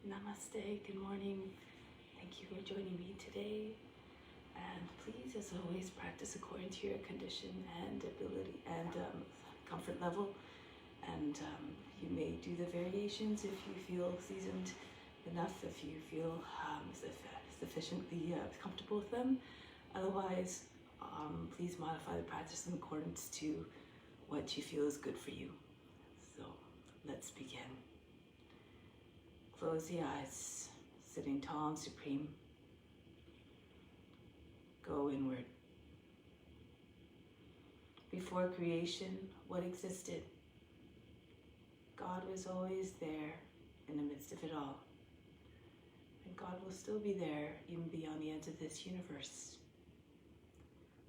Namaste, good morning. Thank you for joining me today. And please, as always, practice according to your condition and ability and comfort level. And you may do the variations if you feel seasoned enough, if you feel sufficiently comfortable with them. Otherwise, please modify the practice in accordance to what you feel is good for you. So let's begin. Close the eyes, sitting tall and supreme. Go inward. Before creation, what existed? God was always there in the midst of it all. And God will still be there even beyond the ends of this universe.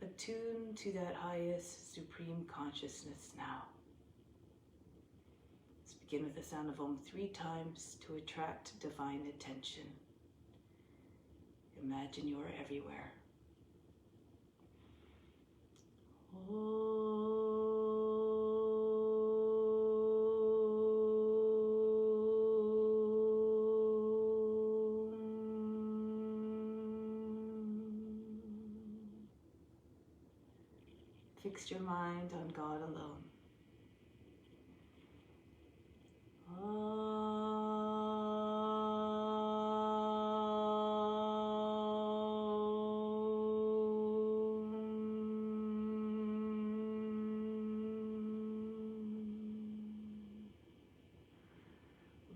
Attune to that highest supreme consciousness now. Let's begin with the sound of Om 3 times to attract divine attention. Imagine you are everywhere. Fix your mind on God alone.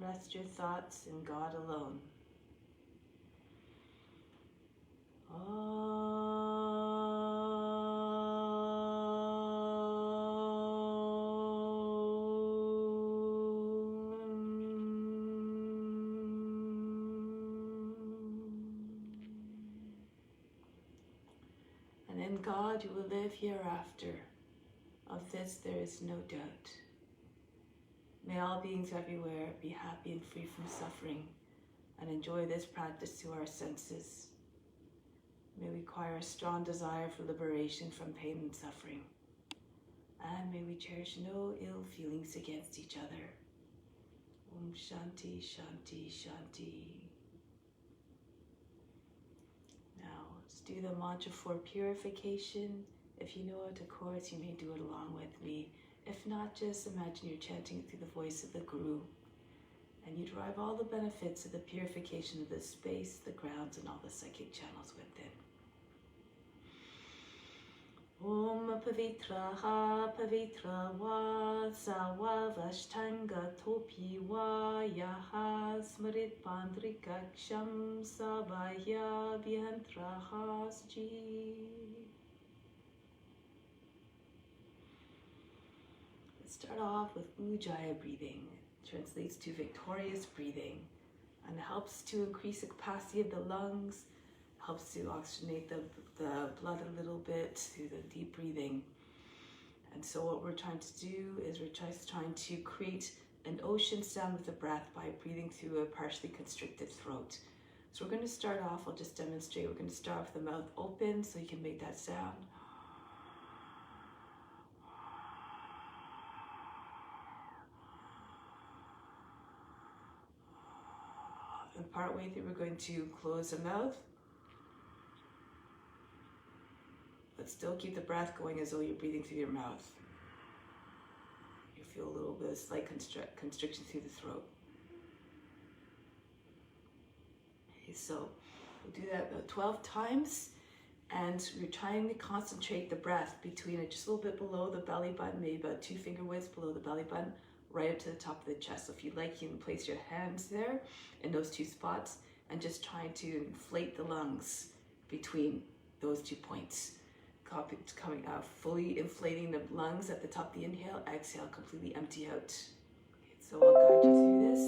Rest your thoughts in God alone. And in God you will live hereafter. Of this there is no doubt. May all beings everywhere be happy and free from suffering and enjoy this practice to our senses. May we acquire a strong desire for liberation from pain and suffering. And may we cherish no ill feelings against each other. Om Shanti, Shanti, Shanti. Now let's do the mantra for purification. If you know it, of course, you may do it along with me. If not, just imagine you're chanting through the voice of the Guru, and you derive all the benefits of the purification of the space, the grounds, and all the psychic channels within. Om Pavitraha Pavitra Va Sawa Vashtanga Topi Va Yaha Smrit Pandrikaksham Savaya Vyantrahasji. Start off with Ujjaya Breathing. It translates to victorious breathing and helps to increase the capacity of the lungs, helps to oxygenate the blood a little bit through the deep breathing. And so what we're trying to do is we're just trying to create an ocean sound with the breath by breathing through a partially constricted throat. So we're going to start off, I'll just demonstrate, we're going to start with the mouth open so you can make that sound. And partway through, we're going to close the mouth, but still keep the breath going as though you're breathing through your mouth. You feel a little bit of slight constriction through the throat. Okay, so we'll do that about 12 times, and we're trying to concentrate the breath between it just a little bit below the belly button, maybe about 2 finger widths below the belly button, right up to the top of the chest. So if you'd like, you can place your hands there in those 2 spots and just trying to inflate the lungs between those 2 points. Coming out, fully inflating the lungs at the top of the inhale, exhale, completely empty out. Okay, so I'll guide you through this,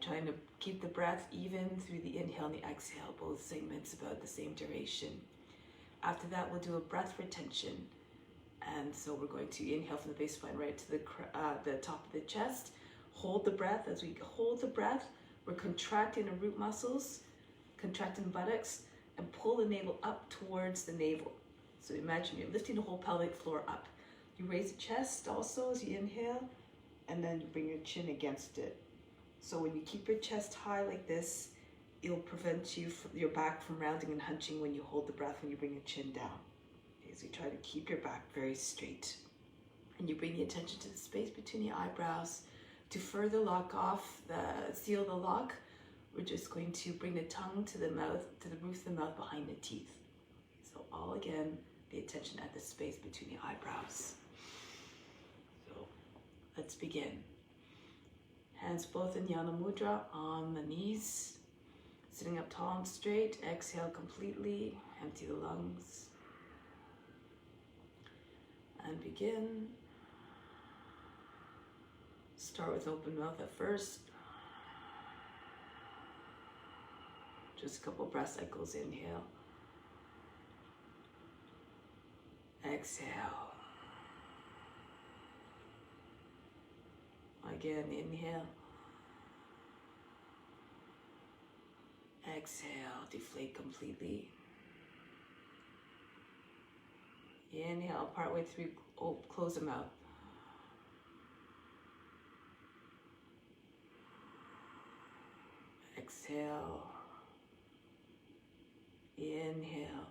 trying to keep the breath even through the inhale and the exhale, both segments about the same duration. After that, we'll do a breath retention. And so we're going to inhale from the base spine right to the top of the chest. Hold the breath. As we hold the breath, we're contracting the root muscles, contracting the buttocks, and pull the navel up towards the navel. So imagine you're lifting the whole pelvic floor up. You raise the chest also as you inhale, and then you bring your chin against it. So when you keep your chest high like this, it'll prevent your back from rounding and hunching when you hold the breath, when you bring your chin down. Okay, so you try to keep your back very straight. And you bring the attention to the space between the eyebrows. To further lock off, seal the lock, we're just going to bring the tongue to the mouth, to the roof of the mouth behind the teeth. So all again, the attention at the space between the eyebrows. So let's begin. Hands both in Jnana Mudra on the knees. Sitting up tall and straight. Exhale completely. Empty the lungs. And begin. Start with open mouth at first. Just a couple breath cycles. Inhale. Exhale. Again, inhale. Exhale, deflate completely. Inhale, partway through, close the mouth. Exhale. Inhale.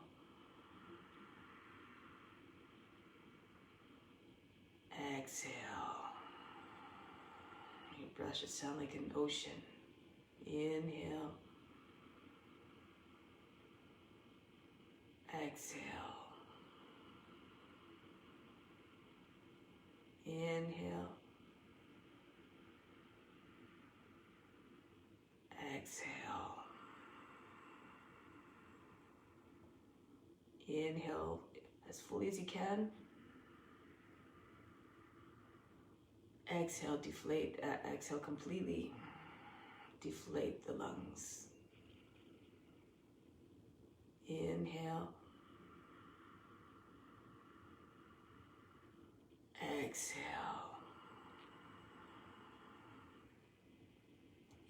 Exhale. Your breath should sound like an ocean. Inhale. Exhale. Inhale. Exhale. Inhale as fully as you can. Exhale, deflate, exhale completely. Deflate the lungs. Inhale. Exhale.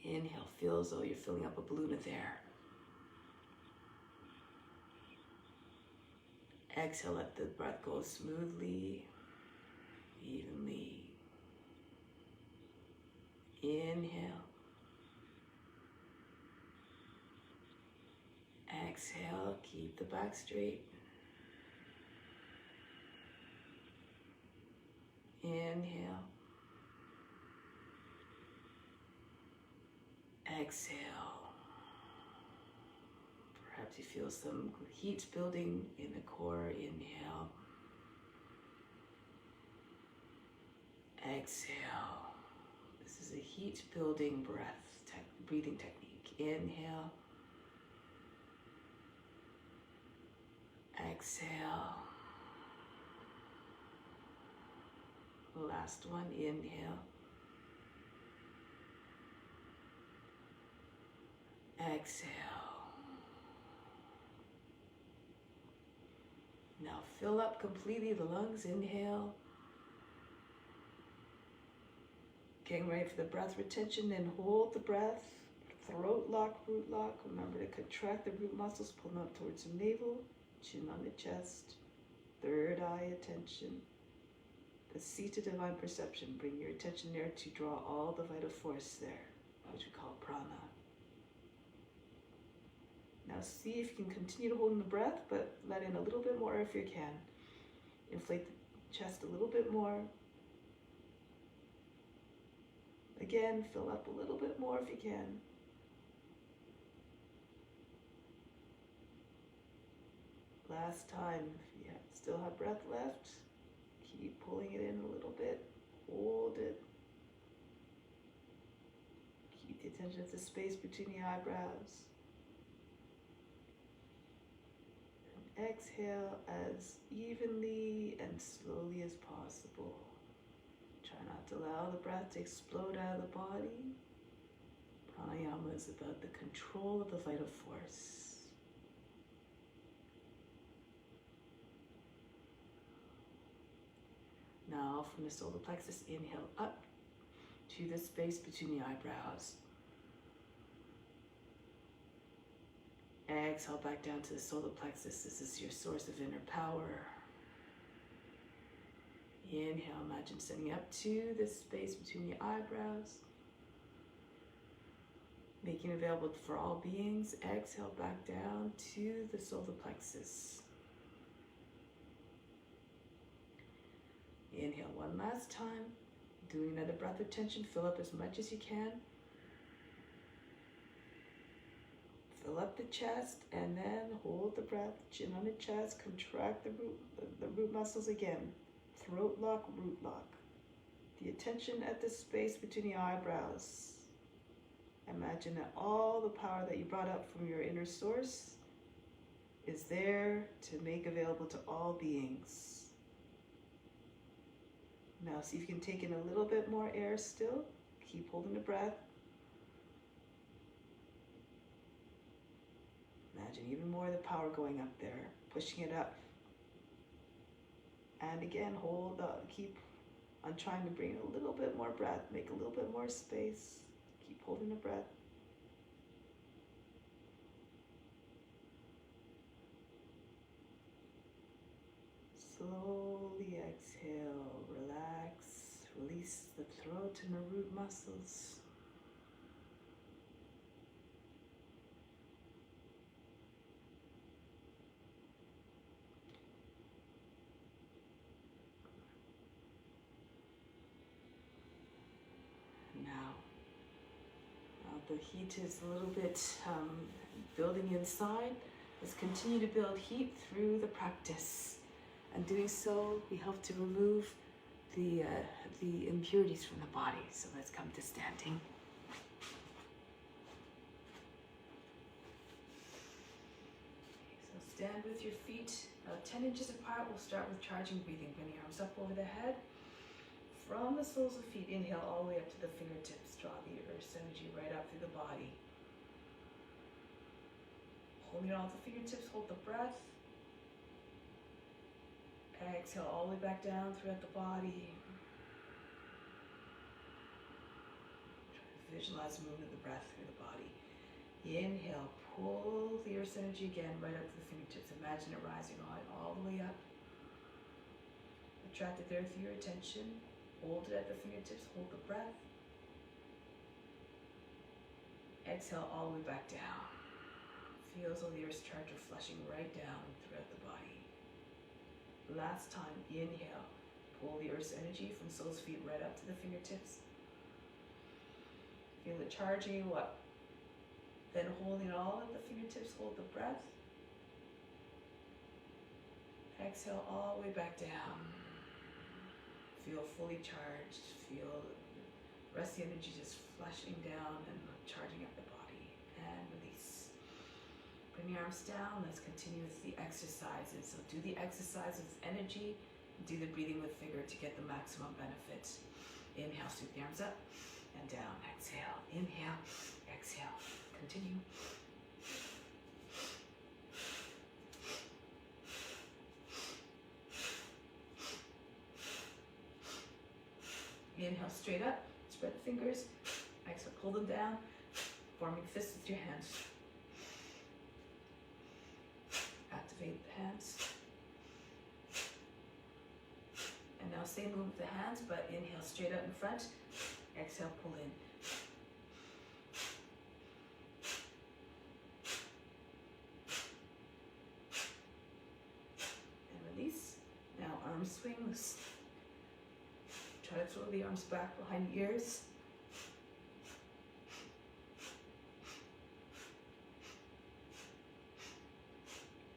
Inhale, feel as though you're filling up a balloon of air. Exhale, let the breath go smoothly, evenly. Inhale. Exhale, keep the back straight. Inhale. Exhale. Perhaps you feel some heat building in the core. Inhale. Exhale. This is a heat building breathing technique. Inhale. Exhale. Last one. Inhale. Exhale. Now fill up completely the lungs. Inhale. Getting ready for the breath retention, then hold the breath. Throat lock, root lock. Remember to contract the root muscles, pull them up towards the navel, chin on the chest, third eye attention. The seat of divine perception. Bring your attention there to draw all the vital force there, which we call prana. Now see if you can continue to hold in the breath, but let in a little bit more if you can. Inflate the chest a little bit more. Again, fill up a little bit more if you can. Last time, if you still have breath left, keep pulling it in a little bit. Hold it. Keep the attention at the space between the eyebrows. And exhale as evenly and slowly as possible. Try not to allow the breath to explode out of the body. Pranayama is about the control of the vital force. Now from the solar plexus, inhale up to the space between the eyebrows. Exhale back down to the solar plexus. This is your source of inner power. Inhale, imagine sitting up to the space between the eyebrows. Making available for all beings. Exhale back down to the solar plexus. Inhale one last time. Doing another breath of tension. Fill up as much as you can. Fill up the chest and then hold the breath. Chin on the chest. Contract the root muscles again. Throat lock, root lock. The attention at the space between the eyebrows. Imagine that all the power that you brought up from your inner source is there to make available to all beings. Now see if you can take in a little bit more air still. Keep holding the breath. Imagine even more of the power going up there, pushing it up. And again, hold up, keep on trying to bring a little bit more breath, make a little bit more space. Keep holding the breath. Slowly exhale, relax, release the throat and the root muscles. The heat is a little bit building inside. Let's continue to build heat through the practice. And doing so, we help to remove the impurities from the body. So let's come to standing. So stand with your feet 10 inches apart. We'll start with charging breathing. Bring the arms up over the head. From the soles of the feet, inhale all the way up to the fingertips. Draw the earth's energy right up through the body. Holding all the fingertips, hold the breath. Exhale all the way back down throughout the body. Try to visualize the movement of the breath through the body. Inhale, pull the earth's energy again right up to the fingertips. Imagine it rising all the way up. Attract it there through your attention. Hold it at the fingertips, hold the breath. Exhale all the way back down. Feel as though the earth's charge are flushing right down throughout the body. Last time, inhale. Pull the earth's energy from soles feet right up to the fingertips. Feel it charging you up. Then holding it all at the fingertips, hold the breath. Exhale all the way back down. Feel fully charged. Feel the rest of the energy just flushing down and charging up the body. And release. Bring your arms down. Let's continue with the exercises. So do the exercise with energy. Do the breathing with vigor to get the maximum benefit. Inhale, sweep the arms up and down. Exhale. Inhale. Exhale. Continue. Inhale, straight up, spread the fingers. Exhale, pull them down, forming fists with your hands. Activate the hands. And now same move with the hands, but inhale, straight up in front. Exhale, pull in. And release. Now arms swing loose. Try to throw the arms back behind the ears.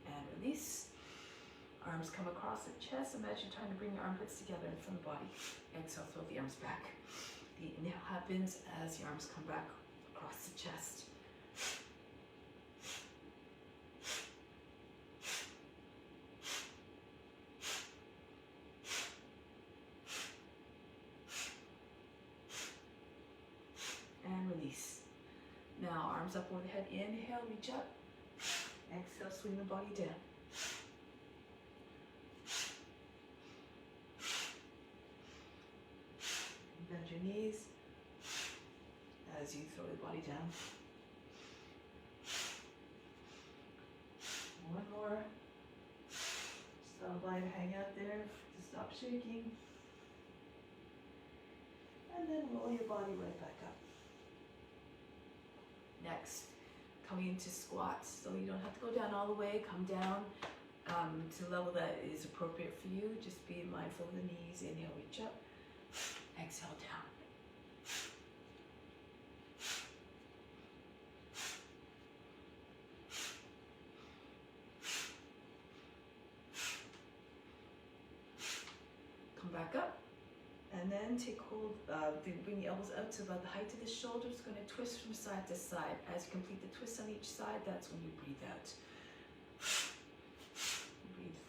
And release. Arms come across the chest. Imagine trying to bring your armpits together in front of the body. Exhale, throw the arms back. The inhale happens as the arms come back across the chest. Release. Now arms up over the head. Inhale, reach up. Exhale, swing the body down. Bend your knees as you throw the body down. One more. Just allow the body to hang out there to stop shaking. And then roll your body right back up. Next, coming into squats. So you don't have to go down all the way, come down to the level that is appropriate for you. Just be mindful of the knees. Inhale, reach up. Exhale, down. Come back up. And then take hold, bring the elbows out to about the height of the shoulders. Going to twist from side to side. As you complete the twist on each side, that's when you breathe out. Breathe.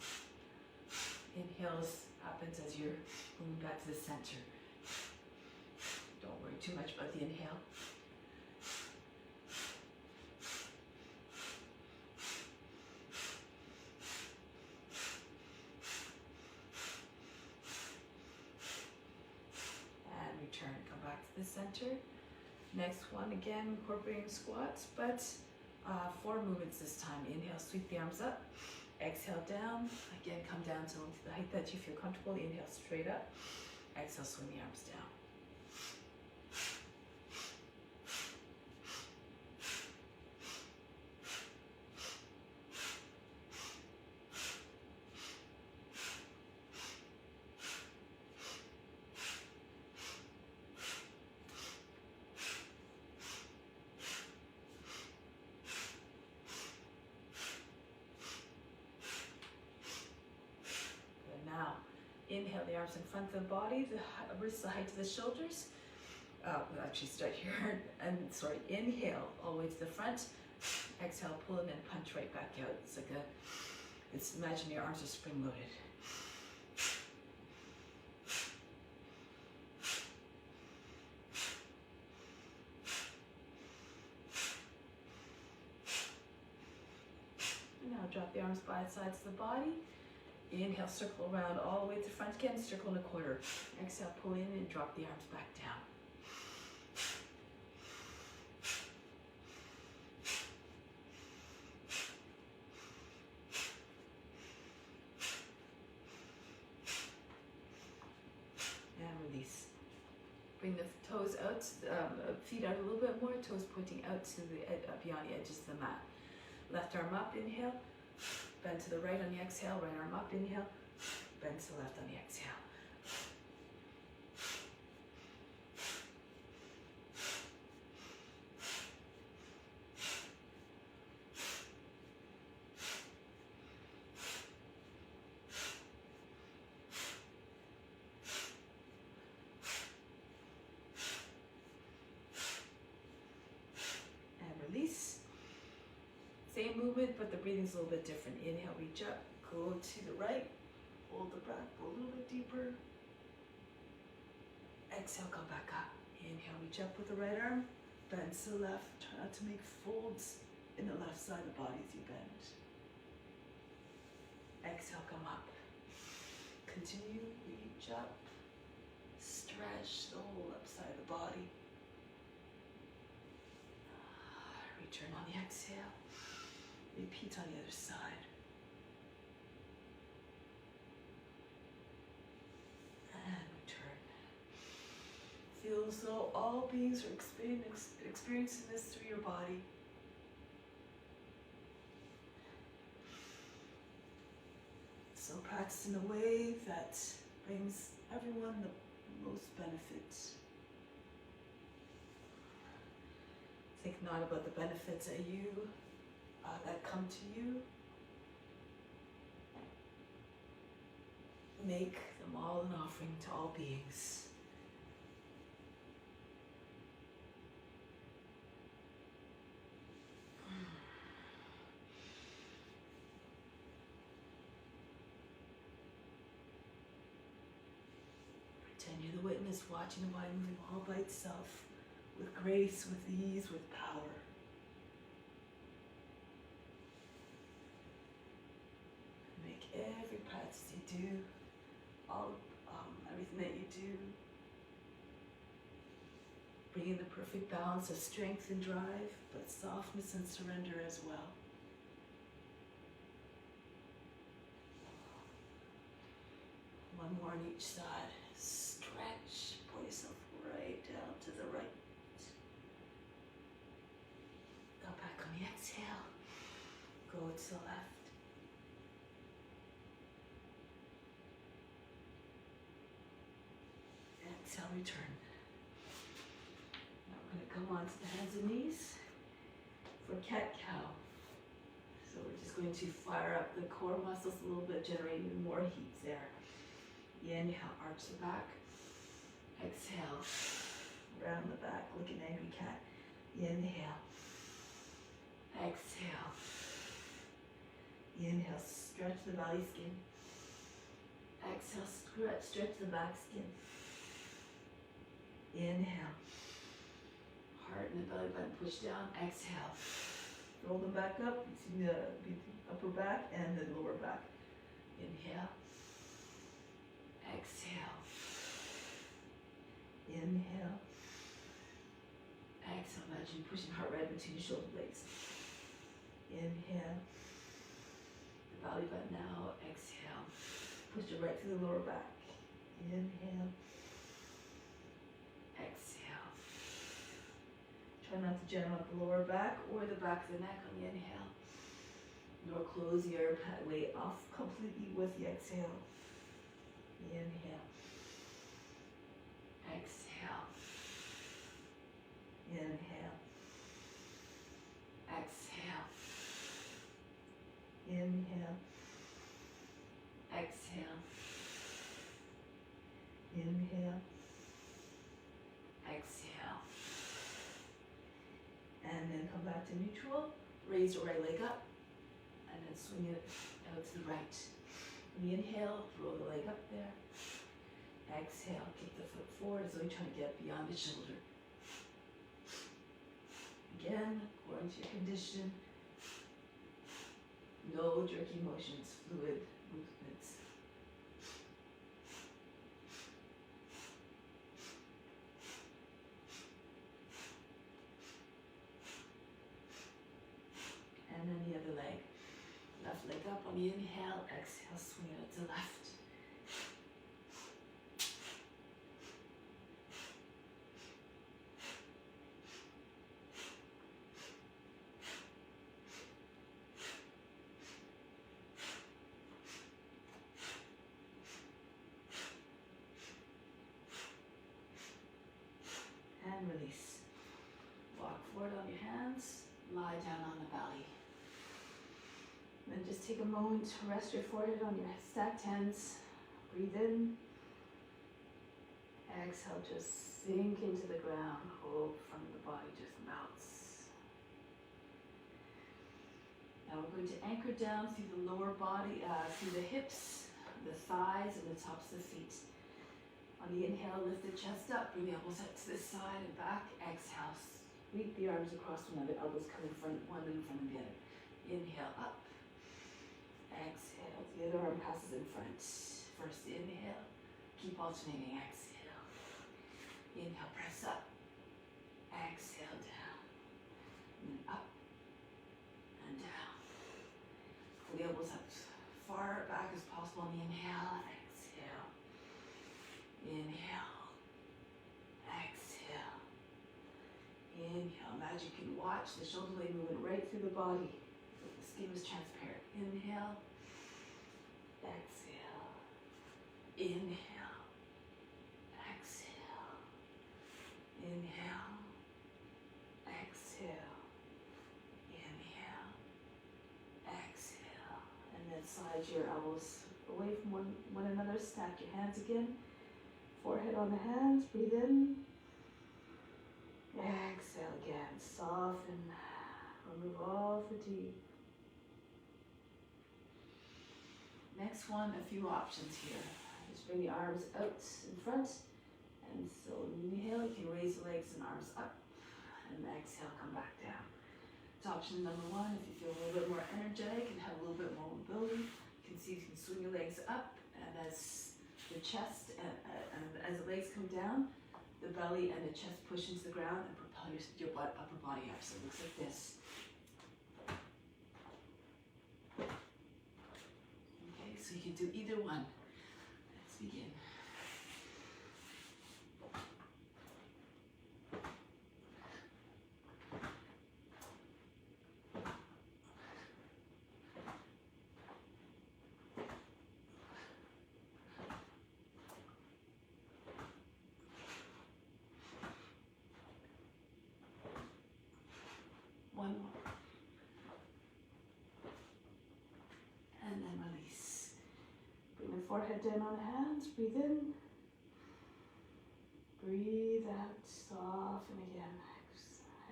Inhales happens as you're moving back to the center. Don't worry too much about the inhale. The center. Next one, again, incorporating squats, but 4 movements this time. Inhale, sweep the arms up. Exhale, down. Again, come down to the height that you feel comfortable. Inhale, straight up. Exhale, swing the arms down. Inhale, the arms in front of the body, the wrists the height of the shoulders. We'll actually start here. And sorry, inhale all the way to the front. Exhale, pull in and punch right back out. It's like imagine your arms are spring loaded. And now drop the arms by the sides of the body. Inhale, circle around all the way to the front again, circle in a quarter. Exhale, pull in and drop the arms back down. And release. Bring the toes out, feet out a little bit more, toes pointing out to the beyond the edges of the mat. Left arm up, inhale. Bend to the right on the exhale, right arm up, inhale. Bend to the left on the exhale. And release. Same movement, but the breathing's a little bit different. Inhale, reach up, go to the right, hold the breath, go a little bit deeper. Exhale, come back up. Inhale, reach up with the right arm, bend to the left. Try not to make folds in the left side of the body as you bend. Exhale, come up. Continue, reach up, stretch the whole left side of the body. Return on the exhale. Repeat on the other side. And return. Feel as though all beings are experiencing this through your body. So practice in a way that brings everyone the most benefit. Think not about the benefits that that come to you. Make them all an offering to all beings. Pretend you're the witness watching the body moving all by itself, with grace, with ease, with power. Every practice you do, everything that you do, bringing the perfect balance of strength and drive, but softness and surrender as well. One more on each side. Stretch, pull yourself right down to the right. exhale, go to the left. Exhale, return. Now we're going to come onto the hands and knees for cat-cow. So we're just going to fire up the core muscles a little bit, generating more heat there. Inhale, arch the back. Exhale, round the back like an angry cat. Inhale. Exhale. Inhale, stretch the belly skin. Exhale, stretch the back skin. Inhale. Heart and the belly button push down. Exhale. Roll them back up between the upper back and the lower back. Inhale. Exhale. Inhale. Exhale. Imagine pushing heart right between your shoulder blades. Inhale. The belly button out. Exhale. Push it right through the lower back. Inhale. Exhale. Try not to jam up the lower back or the back of the neck on the inhale. Nor close your weight off completely with the exhale. Inhale. Exhale. Inhale. Exhale. Inhale. Exhale. Inhale. Exhale. And then come back to neutral. Raise your right leg up. And then swing it out to the right. When you inhale, roll the leg up there. Exhale, kick the foot forward as though you're trying to get beyond the shoulder. Again, according to your condition, no jerky motions, fluid movements. And then the other leg. Left leg up on the inhale, exhale, swing it to the left. And release. Walk forward on your hands, lie down on the belly. Then just take a moment to rest your forehead on your stacked hands. Breathe in. Exhale, just sink into the ground. Hope from the body just melts. Now we're going to anchor down through the lower body, through the hips, the thighs, and the tops of the feet. On the inhale, lift the chest up, bring the elbows up to the side and back. Exhale, sweep the arms across one another, elbows come in front, one in front of the other. Inhale, up. Exhale, the other arm passes in front. First inhale, keep alternating, exhale. Inhale, press up. Exhale, down. And then up and down. Pull the elbows up far back as possible on the inhale. Exhale. Inhale. Exhale. Inhale. Imagine you can watch the shoulder blade moving right through the body. The skin is transparent. Inhale. Exhale. Inhale. Exhale. Inhale. Exhale. Inhale. Exhale. And then slide your elbows away from one another. Stack your hands again. Forehead on the hands. Breathe in. Exhale again. Soften. Remove all fatigue. Next one, a few options here. Just bring the arms out in front. And so inhale, you can raise the legs and arms up. And exhale, come back down. It's option number one. If you feel a little bit more energetic and have a little bit more mobility, you can see if you can swing your legs up. And as the chest and as the legs come down, the belly and the chest push into the ground and propel your upper body up. So it looks like this. So you can do either one. Let's begin. forehead down on hands. Breathe in. Breathe out. Soften again.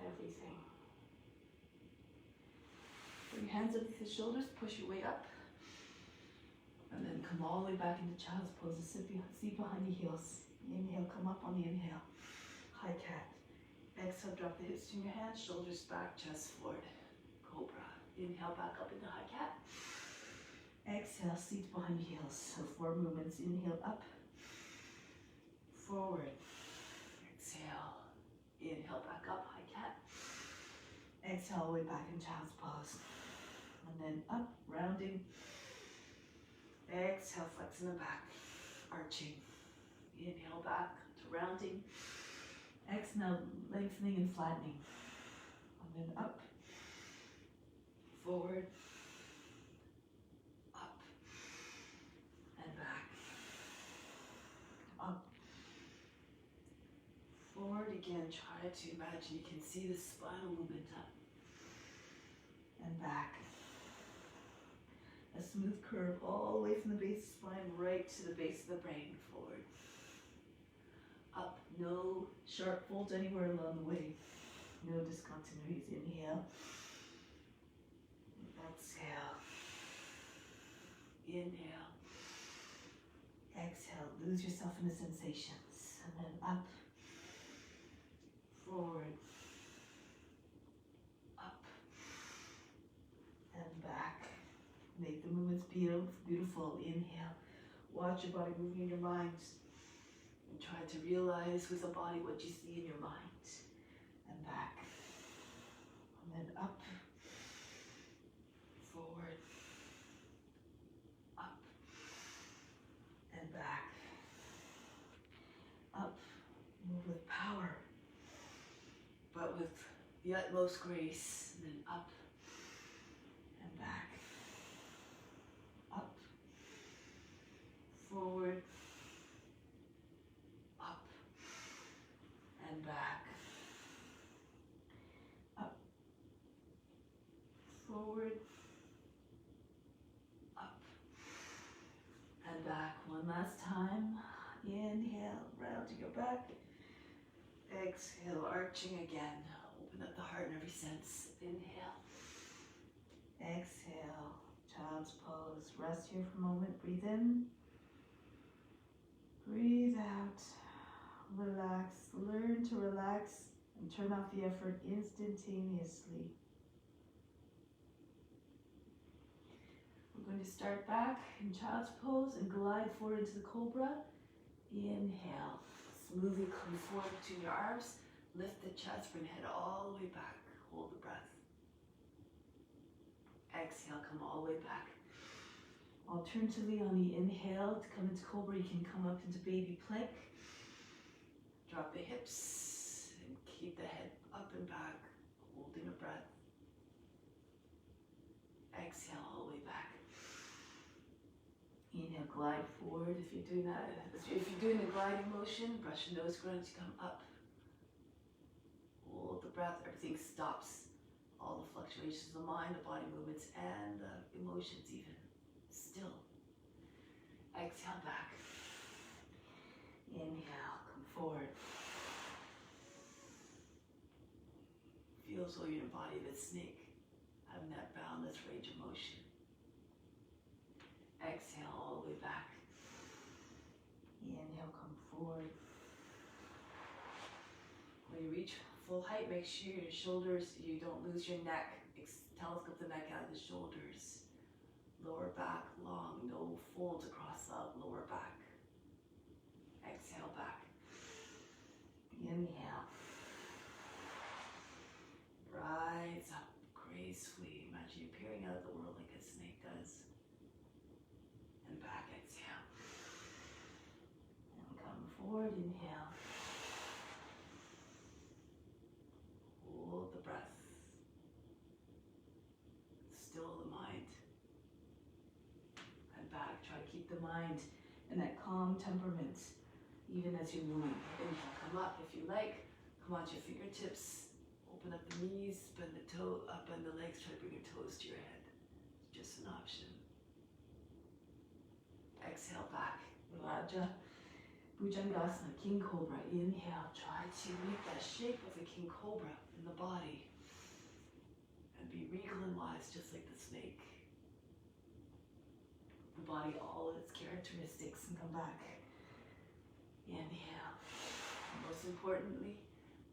Everything. Bring your hands underneath the shoulders. Push your way up. And then come all the way back into child's pose. Seat behind your heels. Inhale, come up on the inhale. High cat. Exhale, drop the hips to your hands. Shoulders back, chest forward. Cobra. Inhale, back up into high cat. Exhale, seat behind your heels. So 4 movements. Inhale, up. Forward. Exhale. Inhale, back up, high cat. Exhale, all the way back in child's pose. And then up, rounding. Exhale, flexing the back. Arching. Inhale, back to rounding. Exhale, lengthening and flattening. And then up. Forward. Up. And back. Up. Forward again. Try to imagine you can see the spinal movement up. And back. A smooth curve all the way from the base of the spine right to the base of the brain. Forward. Up. No sharp folds anywhere along the way. No discontinuities. Inhale. Exhale. Inhale. Exhale. Lose yourself in the sensations. And then up. Forward. Up. And back. Make the movements beautiful. Inhale. Watch your body moving in your mind. And try to realize with the body what you see in your mind. And back. And then up. Forward. Up. And back. Up. Move with power. But with the utmost grace. And then up. And back. Up. Forward. Up. And back. Up. Forward. Up. And back. One last time. Inhale, round to your back. Exhale, arching again. Open up the heart in every sense. Inhale. Exhale. Child's pose. Rest here for a moment. Breathe in. Breathe out. Relax. Learn to relax and turn off the effort instantaneously. We're going to start back in child's pose and glide forward into the cobra. Inhale. Smoothly come forward between your arms. Lift the chest, bring head all the way back. Hold the breath. Exhale, come all the way back. Alternatively, on the inhale, to come into cobra, you can come up into baby plank. Drop the hips and keep the head up and back, holding a breath. Exhale all the way back. Inhale, glide forward. If you're doing that, if you're doing the gliding motion, brush your nose going to come up. Hold the breath. Everything stops. All the fluctuations of the mind, the body movements, and the emotions even. Still. Exhale back. Inhale, come forward. Feel as though you're in the body of a snake, having that boundless range of motion. Exhale all the way back. Inhale, come forward. When you reach full height, make sure your shoulders, you don't lose your neck. Telescope the neck out of the shoulders. Lower back long, no folds across the lower back. Exhale back. Inhale. Rise up gracefully. Imagine you peering out of the world like a snake does. And back, exhale. And come forward, inhale. Hold the breath. Still the mind. And back, try to keep the mind in that calm temperament, even as you're moving. Inhale, come up if you like. Come onto your fingertips. Open up the knees, bend the toe, up bend the legs, try to bring your toes to your head. It's just an option. Exhale back. Raja. Bhujangasana, King Cobra. Inhale, try to make that shape of a King Cobra in the body. And be regal and wise, just like the snake. The body, all of its characteristics, and come back. Inhale. And most importantly,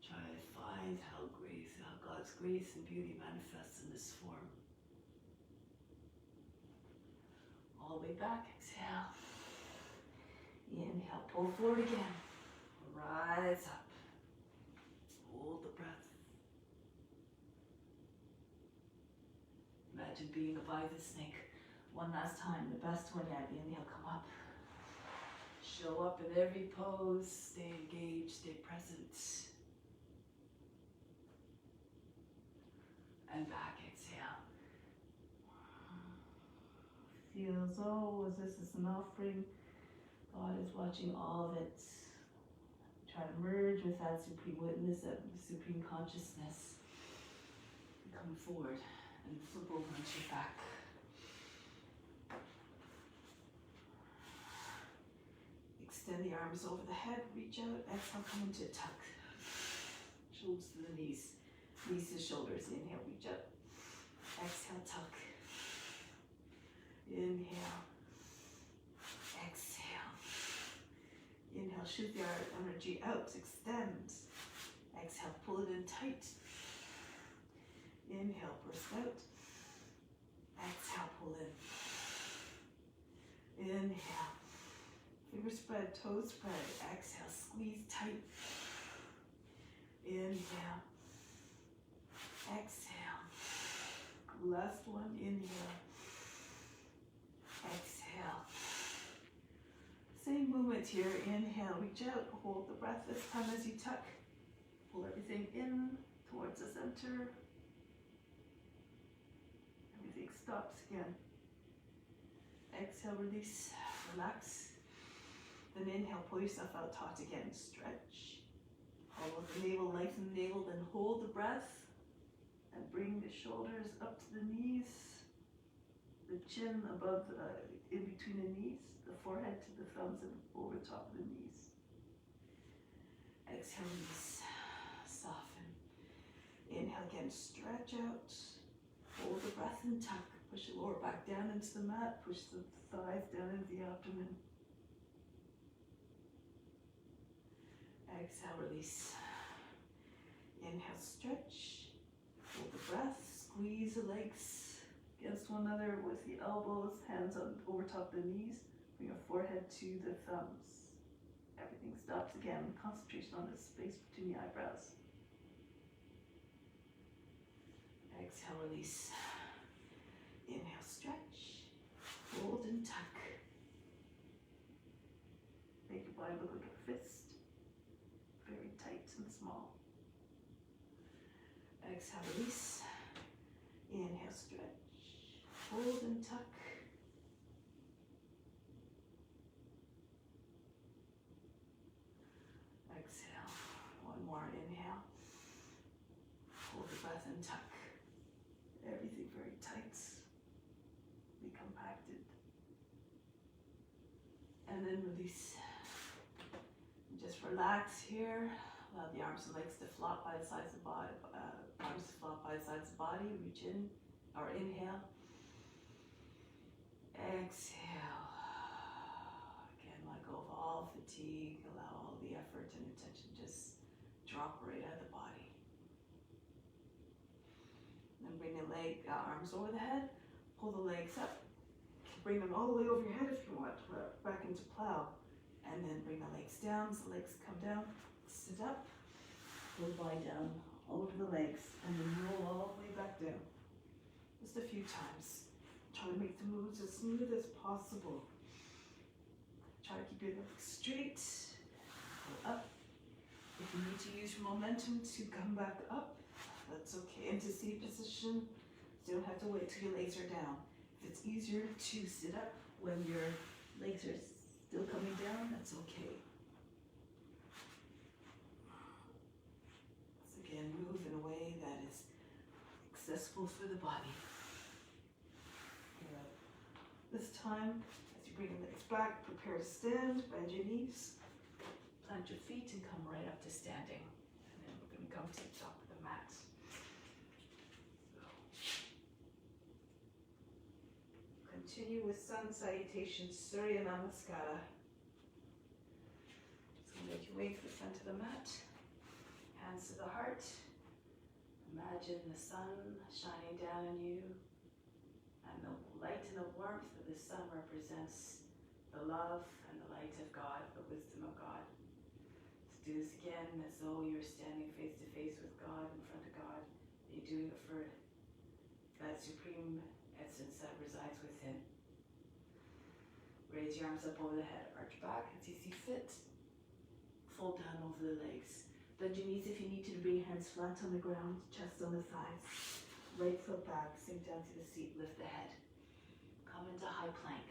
try to find how God's grace and beauty manifests in this form. All the way back, exhale. Inhale, pull forward again. Rise up. Hold the breath. Imagine being a Vivus snake. One last time, the best one yet. Inhale, come up. Show up in every pose. Stay engaged, stay present. And back, exhale. Feel as though this is an offering. God is watching all of it. Try to merge with that supreme witness, that supreme consciousness. Come forward and flip over onto your back. Extend the arms over the head, reach out, exhale, come into a tuck. Shoulders to the knees, knees to shoulders. Inhale, reach up. Exhale, tuck. Inhale. Exhale. Inhale, shoot the energy out, extend. Exhale, pull it in tight. Inhale, burst out. Exhale, pull in. Inhale. Finger spread, toes spread. Exhale, squeeze tight. Inhale. Exhale. Last one, inhale. Exhale. Same movement here. Inhale, reach out, hold the breath this time as you tuck. Pull everything in towards the center. Everything stops again. Exhale, release, relax. Then inhale, pull yourself out, taut again, stretch. Follow the navel, lengthen the navel, then hold the breath. And bring the shoulders up to the knees. The chin above, in between the knees. The forehead to the thumbs and over top of the knees. Exhale, release, soften. Inhale again, stretch out. Hold the breath and tuck. Push the lower back down into the mat. Push the thighs down into the abdomen. Exhale, release. Inhale, stretch. Hold the breath. Squeeze the legs against one another with the elbows, hands on over top of the knees. Bring your forehead to the thumbs. Everything stops again. Concentration on the space between the eyebrows. Exhale, release. Inhale, stretch. Hold and tuck. Make your body look like a fist. Very tight and small. Exhale, release. Inhale, stretch. Hold and tuck. Exhale. One more. Inhale. Hold the breath and tuck. Everything very tight. Be compacted. And then release. Just relax here. Allow the arms and legs to flop by the sides of the body. Arms to flop by the sides of the body. Reach in or inhale. Exhale. Again, let go of all fatigue. Allow all the effort and attention just drop right out of the body. Then bring the arms over the head. Pull the legs up. Bring them all the way over your head if you want. Back into plow. And then bring the legs down. So the legs come down. Sit up. Pull the body down over the legs. And then roll all the way back down. Just a few times. Try to make the moves as smooth as possible. Try to keep your legs straight. Go up. If you need to use your momentum to come back up, that's okay. Into seated position. So you don't have to wait till your legs are down. If it's easier to sit up when your legs are still coming down, that's okay. So again, move in a way that is accessible for the body. This time, as you bring your legs back, prepare to stand, bend your knees, plant your feet and come right up to standing. And then we're going to come to the top of the mat. So, continue with sun salutation, Surya Namaskara. So make your way to the front of the mat, hands to the heart. Imagine the sun shining down on you, and the light and the warmth of the sun represents the love and the light of God, the wisdom of God. Let's do this again as though you're standing face to face with God, in front of God. You're doing it for that supreme essence that resides within. Raise your arms up over the head, arch back as you see fit. Fold down over the legs. Bend your knees if you need to bring your hands flat on the ground, chest on the thighs. Right foot back, sink down to the seat, lift the head. Come into high plank.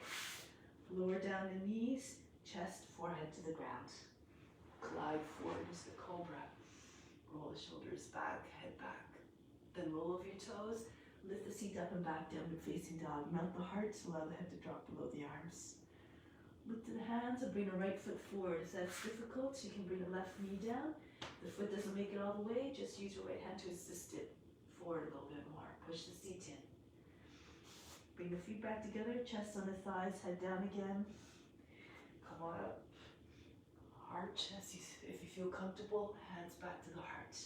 Lower down the knees, chest, forehead to the ground. Glide forward into the cobra. Roll the shoulders back, head back. Then roll over your toes. Lift the seat up and back, downward facing dog. Mount the heart, allow the head to drop below the arms. Lift the hands and bring the right foot forward. If that's difficult, you can bring the left knee down. The foot doesn't make it all the way, just use your right hand to assist it forward a little bit more. Push the seat in. Bring the feet back together, chest on the thighs, head down again. Come on up. Arch if you feel comfortable, hands back to the heart.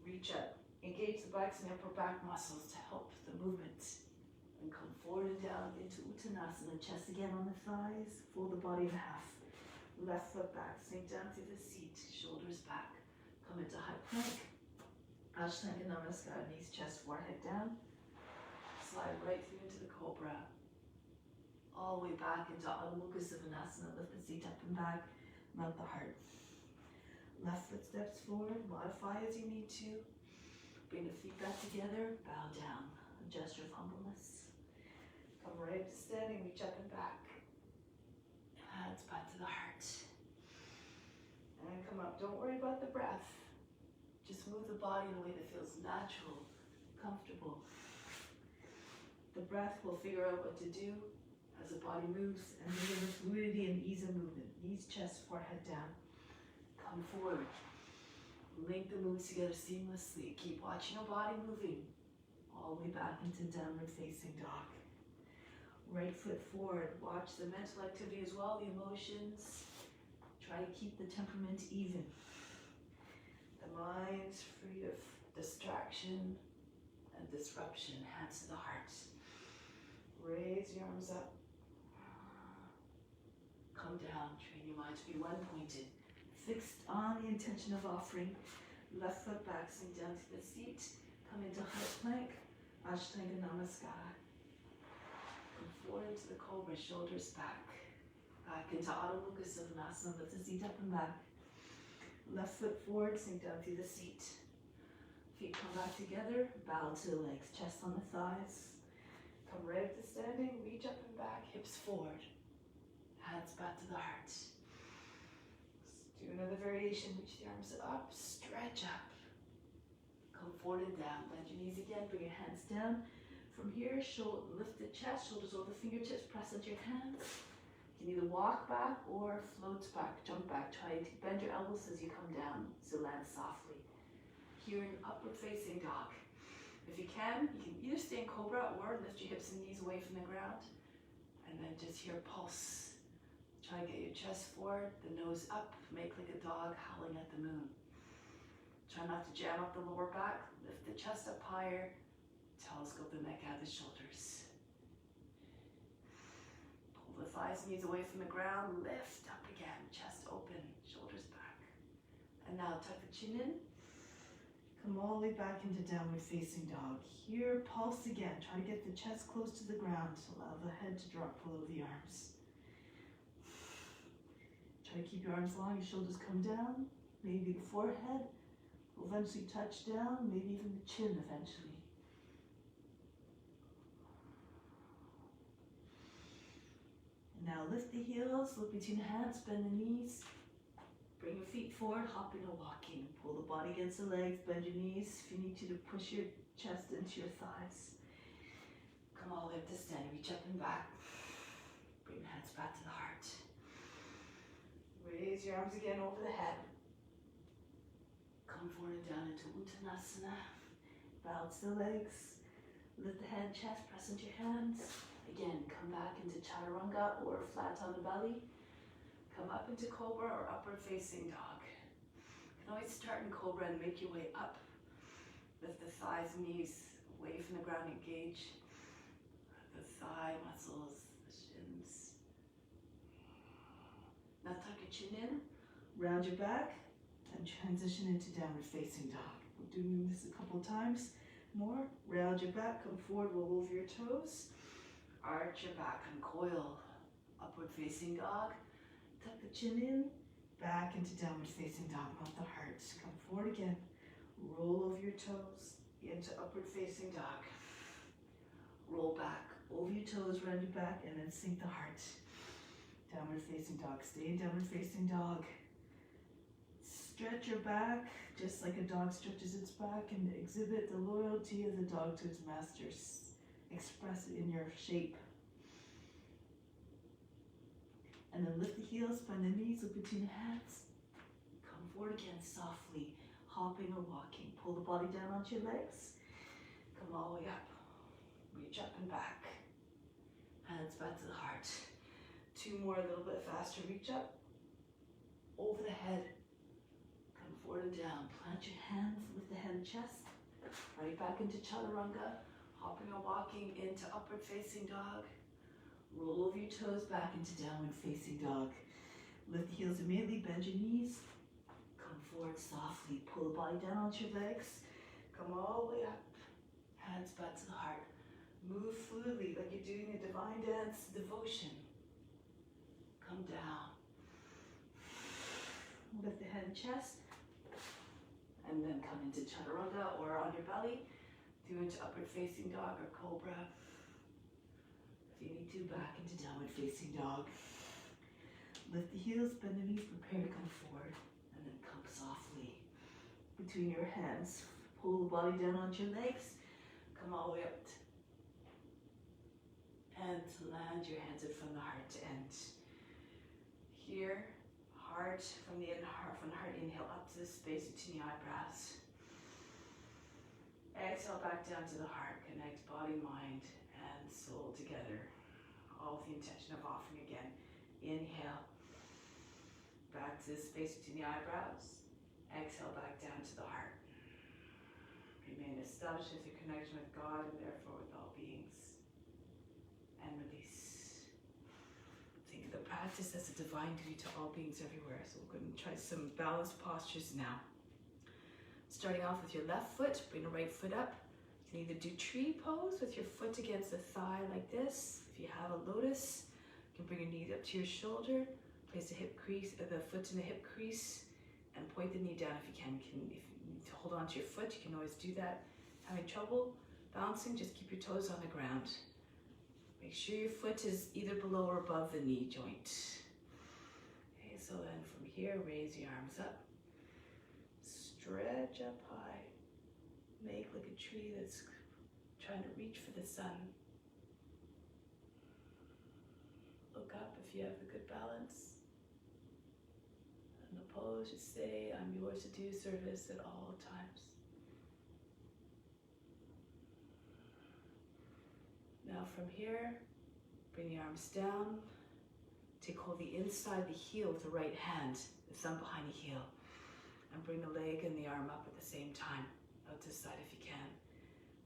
Reach up. Engage the backs and upper back muscles to help the movement. And come forward and down into Uttanasana. Chest again on the thighs. Fold the body in half. Left foot back. Sink down to the seat. Shoulders back. Come into high plank. Ashtanga Namaskara. Knees, chest, forehead down. Slide right through into the cobra. All the way back into Adho Mukha Svanasana. Lift the seat up and back. Mount the heart. Left foot steps forward. Modify as you need to. Bring the feet back together. Bow down. A gesture of humbleness. Come right up to standing. Reach up and back. Hands back to the heart. And come up. Don't worry about the breath. Just move the body in a way that feels natural, comfortable. The breath will figure out what to do as the body moves, and move with fluidity and ease of movement. Knees, chest, forehead down. Come forward. Link the moves together seamlessly. Keep watching your body moving all the way back into downward facing dog. Right foot forward. Watch the mental activity as well, the emotions. Try to keep the temperament even. The mind's free of distraction and disruption. Hands to the heart. Raise your arms up. Come down. Train your mind to be one-pointed. Fixed on the intention of offering. Left foot back, sink down to the seat. Come into high plank. Ashtanga Namaskara. Come forward into the cobra, shoulders back. Back into Adho Mukha Svanasana. Lift the seat up and back. Left foot forward, sink down through the seat. Feet come back together, bow to the legs, chest on the thighs. Come right up to standing, reach up and back, hips forward. Hands back to the heart. Let's do another variation, reach the arms up, stretch up. Come forward and down, bend your knees again, bring your hands down. From here, lift the chest, shoulders over the fingertips, press into your hands. You can either walk back or float back, jump back. Try to bend your elbows as you come down, so land softly. Here in upward facing dog. If you can either stay in cobra or lift your hips and knees away from the ground. And then just hear pulse. Try to get your chest forward, the nose up, make like a dog howling at the moon. Try not to jam up the lower back, lift the chest up higher, telescope the neck out of the shoulders. Pull the thighs, knees away from the ground, lift up again, chest open, shoulders back. And now tuck the chin in. Come all the way back into downward facing dog. Here, pulse again. Try to get the chest close to the ground. Allow the head to drop below the arms. Try to keep your arms long, your shoulders come down. Maybe the forehead will eventually touch down, maybe even the chin eventually. And now lift the heels, look between the hands, bend the knees. Bring your feet forward, hopping or walking. Pull the body against the legs, bend your knees. If you need to push your chest into your thighs. Come all the way up to stand, reach up and back. Bring the hands back to the heart. Raise your arms again over the head. Come forward and down into Uttanasana. Balance the legs. Lift the head, chest, press into your hands. Again, come back into Chaturanga or flat on the belly. Come up into Cobra or upward facing dog. You can always start in Cobra and make your way up. Lift the thighs and knees away from the ground. Engage the thigh muscles, the shins. Now tuck your chin in, round your back, and transition into downward facing dog. We're doing this a couple times more. Round your back, come forward, roll over your toes. Arch your back, uncoil. Upward facing dog. Tuck the chin in, back into downward facing dog, mouth the heart. Come forward again. Roll over your toes into upward facing dog. Roll back over your toes, round your back, and then sink the heart. Downward facing dog. Stay in downward facing dog. Stretch your back, just like a dog stretches its back, and exhibit the loyalty of the dog to its masters. Express it in your shape. And then lift the heels, find the knees, look between the hands. Come forward again softly, hopping or walking. Pull the body down onto your legs. Come all the way up. Reach up and back. Hands back to the heart. Two more, a little bit faster. Reach up, over the head. Come forward and down. Plant your hands, lift the head and chest. Right back into Chaturanga. Hopping or walking into upward facing dog. Roll over your toes back into downward facing dog. Lift the heels immediately, bend your knees. Come forward softly, pull the body down onto your legs. Come all the way up. Hands back to the heart. Move fluidly like you're doing a divine dance devotion. Come down. Lift the head and chest. And then come into Chaturanga or on your belly. Do into upward facing dog or cobra. If you need to, back into downward facing dog. Lift the heels, bend the knees, prepare to come forward. And then come softly between your hands. Pull the body down onto your legs. Come all the way up. And land your hands in from the heart to end. Here, heart from the heart, inhale up to the space between the eyebrows. Exhale back down to the heart. Connect body, mind, and soul together. All with the intention of offering again. Inhale. Back to the space between the eyebrows. Exhale back down to the heart. Remain established with your connection with God and therefore with all beings. And release. Think of the practice as a divine duty to all beings everywhere. So we're going to try some balanced postures now. Starting off with your left foot, bring the right foot up. You can either do tree pose with your foot against the thigh like this. If you have a lotus, you can bring your knee up to your shoulder, place the hip crease, the foot in the hip crease, and point the knee down if you can. If you need to hold on to your foot, you can always do that. Having trouble bouncing, just keep your toes on the ground. Make sure your foot is either below or above the knee joint. Okay, so then from here, raise your arms up. Stretch up high. Make like a tree that's trying to reach for the sun. Look up if you have a good balance. In the pose, just say, I'm yours to do service at all times. Now from here, bring the arms down. Take hold of the inside of the heel with the right hand, the thumb behind the heel. And bring the leg and the arm up at the same time, out to the side if you can.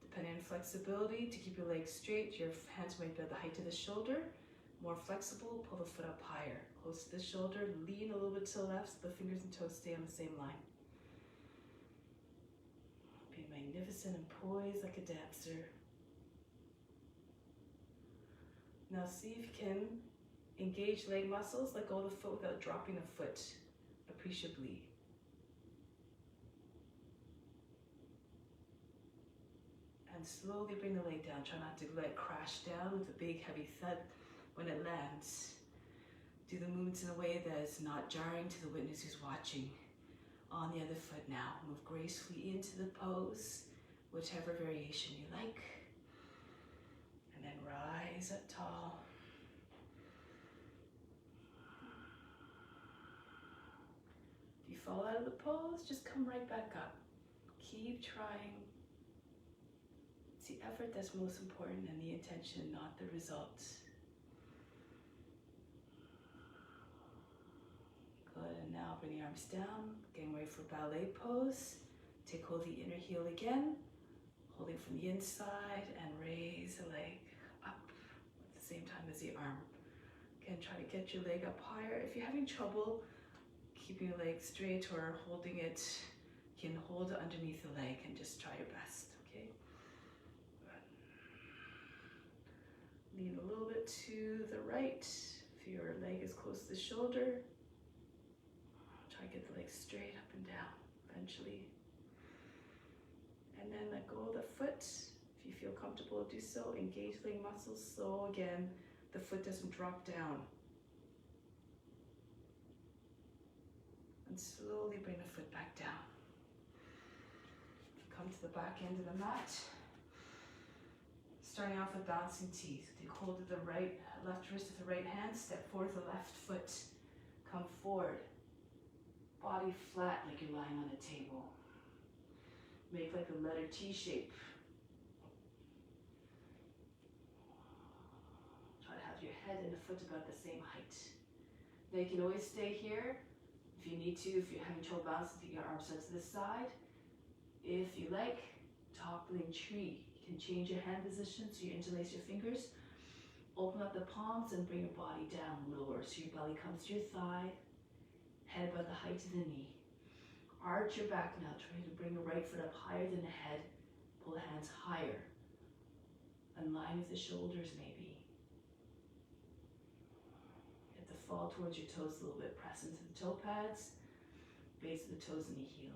Depending on flexibility, to keep your legs straight, your hands might be at the height of the shoulder. More flexible, pull the foot up higher. Close to the shoulder, lean a little bit to the left so the fingers and toes stay on the same line. Be magnificent and poised like a dancer. Now see if you can engage leg muscles, let go of the foot without dropping the foot appreciably. And slowly bring the leg down. Try not to let it crash down with a big heavy thud when it lands. Do the movements in a way that is not jarring to the witness who's watching. On the other foot now. Move gracefully into the pose, whichever variation you like. And then rise up tall. fall out of the pose, just come right back up. Keep trying. It's the effort that's most important and the intention, not the result. Good, and now bring the arms down, getting ready for ballet pose. Take hold of the inner heel again, holding from the inside, and raise the leg up at the same time as the arm. Again, try to get your leg up higher. If you're having trouble keeping your leg straight or holding it, you can hold it underneath the leg and just try your best, okay? Good. Lean a little bit to the right. If your leg is close to the shoulder, try to get the leg straight up and down eventually. And then let go of the foot. If you feel comfortable, do so. Engage leg muscles so again, the foot doesn't drop down. And slowly bring the foot back down. Come to the back end of the mat. Starting off with bouncing T. So take hold of the left wrist with the right hand, step forward with the left foot. Come forward. Body flat like you're lying on a table. Make like a letter T shape. Try to have your head and the foot about the same height. Now you can always stay here if you need to. If you're having trouble bouncing, take your arms out to the side. If you like, toppling tree. You can change your hand position so you interlace your fingers. Open up the palms and bring your body down lower so your belly comes to your thigh, head about the height of the knee. Arch your back now, try to bring the right foot up higher than the head. Pull the hands higher. Align with the shoulders maybe. Get the fall towards your toes a little bit. Press into the toe pads, base of the toes and the heel.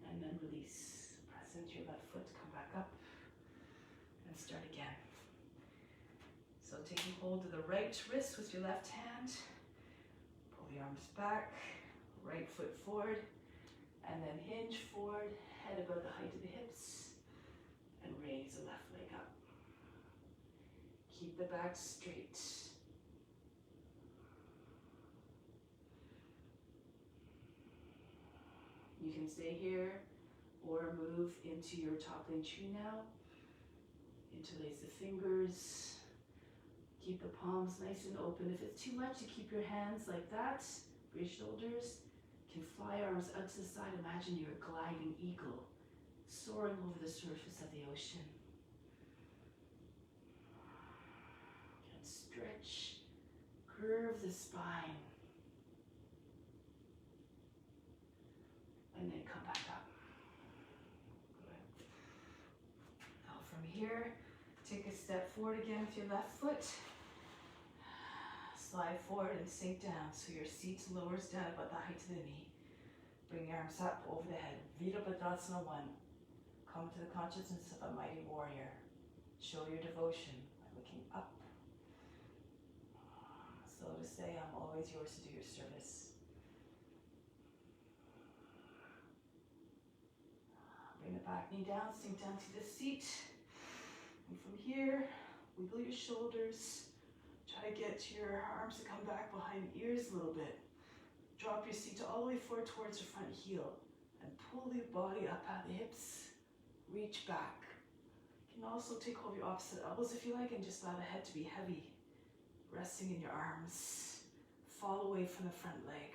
And then release. Press into your left foot, come back up, and start again. So taking hold of the right wrist with your left hand, pull the arms back, right foot forward, and then hinge forward, head above the height of the hips, and raise the left leg up. Keep the back straight. You can stay here or move into your toppling tree now. Interlace the fingers. Keep the palms nice and open. If it's too much to keep your hands like that, for your shoulders, you can fly arms out to the side. Imagine you're a gliding eagle, soaring over the surface of the ocean. And stretch, curve the spine. And then come back up. Good. Now from here, take a step forward again with your left foot. Slide forward and sink down so your seat lowers down about the height of the knee. Bring your arms up over the head. Virabhadasana 1. Come to the consciousness of a mighty warrior. Show your devotion by looking up. So to say, I'm always yours to do your service. Bring the back knee down, sink down to the seat. And from here, wiggle your shoulders. Try to get your arms to come back behind the ears a little bit. Drop your seat all the way forward towards your front heel. And pull the body up out of the hips. Reach back. You can also take hold of your opposite elbows if you like and just allow the head to be heavy. Resting in your arms. Fall away from the front leg.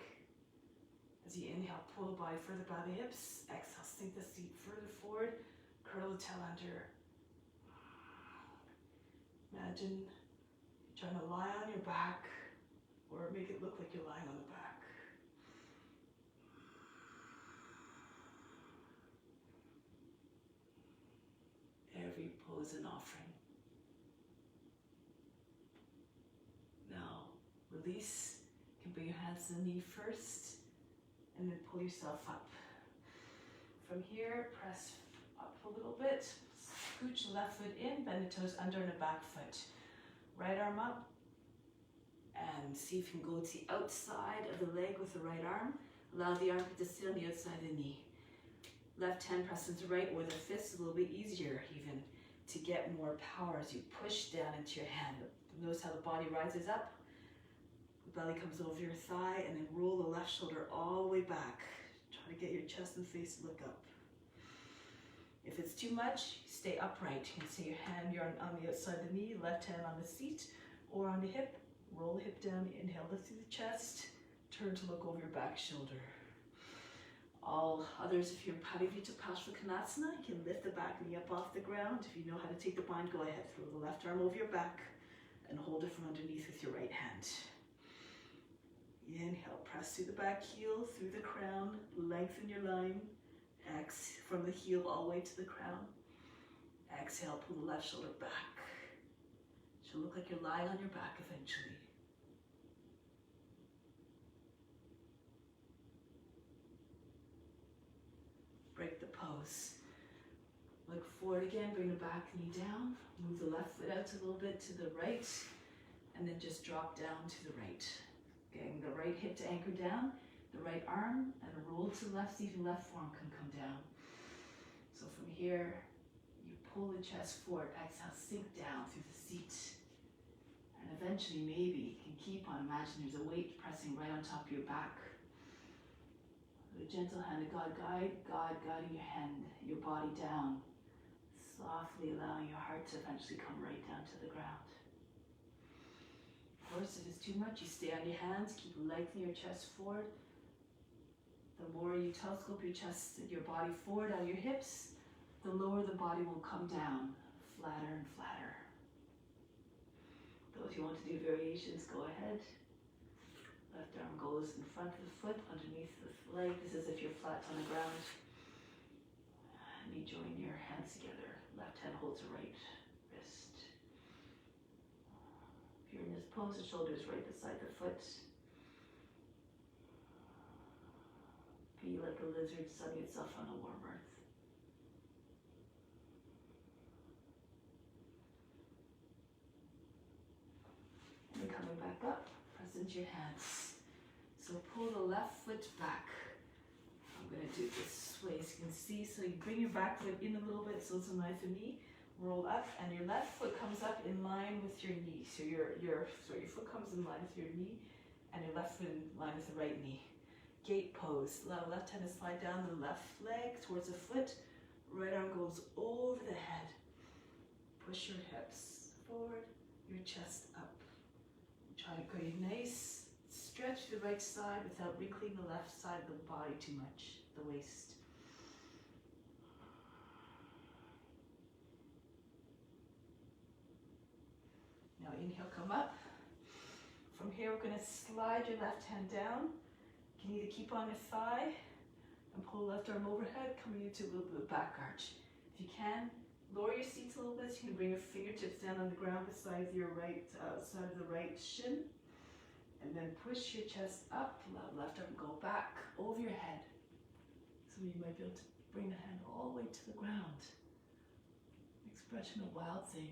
As you inhale, pull the body further by the hips. Exhale, sink the seat further forward. Curl the tail under. Imagine you're trying to lie on your back or make it look like you're lying on the back. Every pose an offering. Now, release. You can bring your hands to the knee first and then pull yourself up. From here, press up a little bit. Scooch the left foot in, bend the toes under and the back foot. Right arm up. And see if you can go to the outside of the leg with the right arm. Allow the armpit to sit on the outside of the knee. Left hand press into right, or the fist a little bit easier even to get more power as you push down into your hand. Notice how the body rises up. belly comes over your thigh, and then roll the left shoulder all the way back. Try to get your chest and face to look up. If it's too much, stay upright. You can see your hand, you're on the outside of the knee, left hand on the seat or on the hip. Roll the hip down, inhale, lift through the chest, turn to look over your back shoulder. All others, if you're Parivrtta Parsvakonasana, you can lift the back knee up off the ground. If you know how to take the bind, go ahead. Throw the left arm over your back and hold it from underneath with your right hand. Inhale, press through the back heel, through the crown, lengthen your line. Exhale from the heel all the way to the crown. Exhale, pull the left shoulder back. Should look like you're lying on your back eventually. Break the pose. Look forward again, bring the back knee down. Move the left foot out a little bit to the right, and then just drop down to the right. Getting the right hip to anchor down, the right arm, and roll to the left, see if your left forearm can come down. So from here, you pull the chest forward, exhale, sink down through the seat. And eventually, maybe you can keep on, imagine there's a weight pressing right on top of your back. With a gentle hand of God, guiding your hand, your body down, softly allowing your heart to eventually come right down to the ground. Of course, if it's too much, you stay on your hands, keep lengthening your chest forward. The more you telescope your chest, your body forward out of your hips, the lower the body will come down, flatter and flatter. Those who want to do variations, go ahead. Left arm goes in front of the foot, underneath the leg. This is if you're flat on the ground. And you join your hands together. Left hand holds the right wrist. If you're in this pose, the shoulder is right beside the foot. Be like a lizard sunning itself on a warm earth. And then coming back up, press into your hands. So pull the left foot back. I'm going to do it this way so you can see. So you bring your back foot in a little bit so it's in line with the knee. Roll up, and your left foot comes up in line with your knee. So your foot comes in line with your knee, and your left foot in line with the right knee. Gate pose. Allow left hand to slide down the left leg towards the foot. Right arm goes over the head. Push your hips forward, your chest up. Try to go nice. Stretch the right side without wrinkling the left side of the body too much, the waist. Now inhale, come up. From here, we're going to slide your left hand down. You can either keep on your thigh and pull the left arm overhead, coming into a little bit of back arch. If you can, lower your seats a little bit so you can bring your fingertips down on the ground beside your right side of the right shin. And then push your chest up, allow the left arm go back over your head. So you might be able to bring the hand all the way to the ground. Expression of Wild Thing.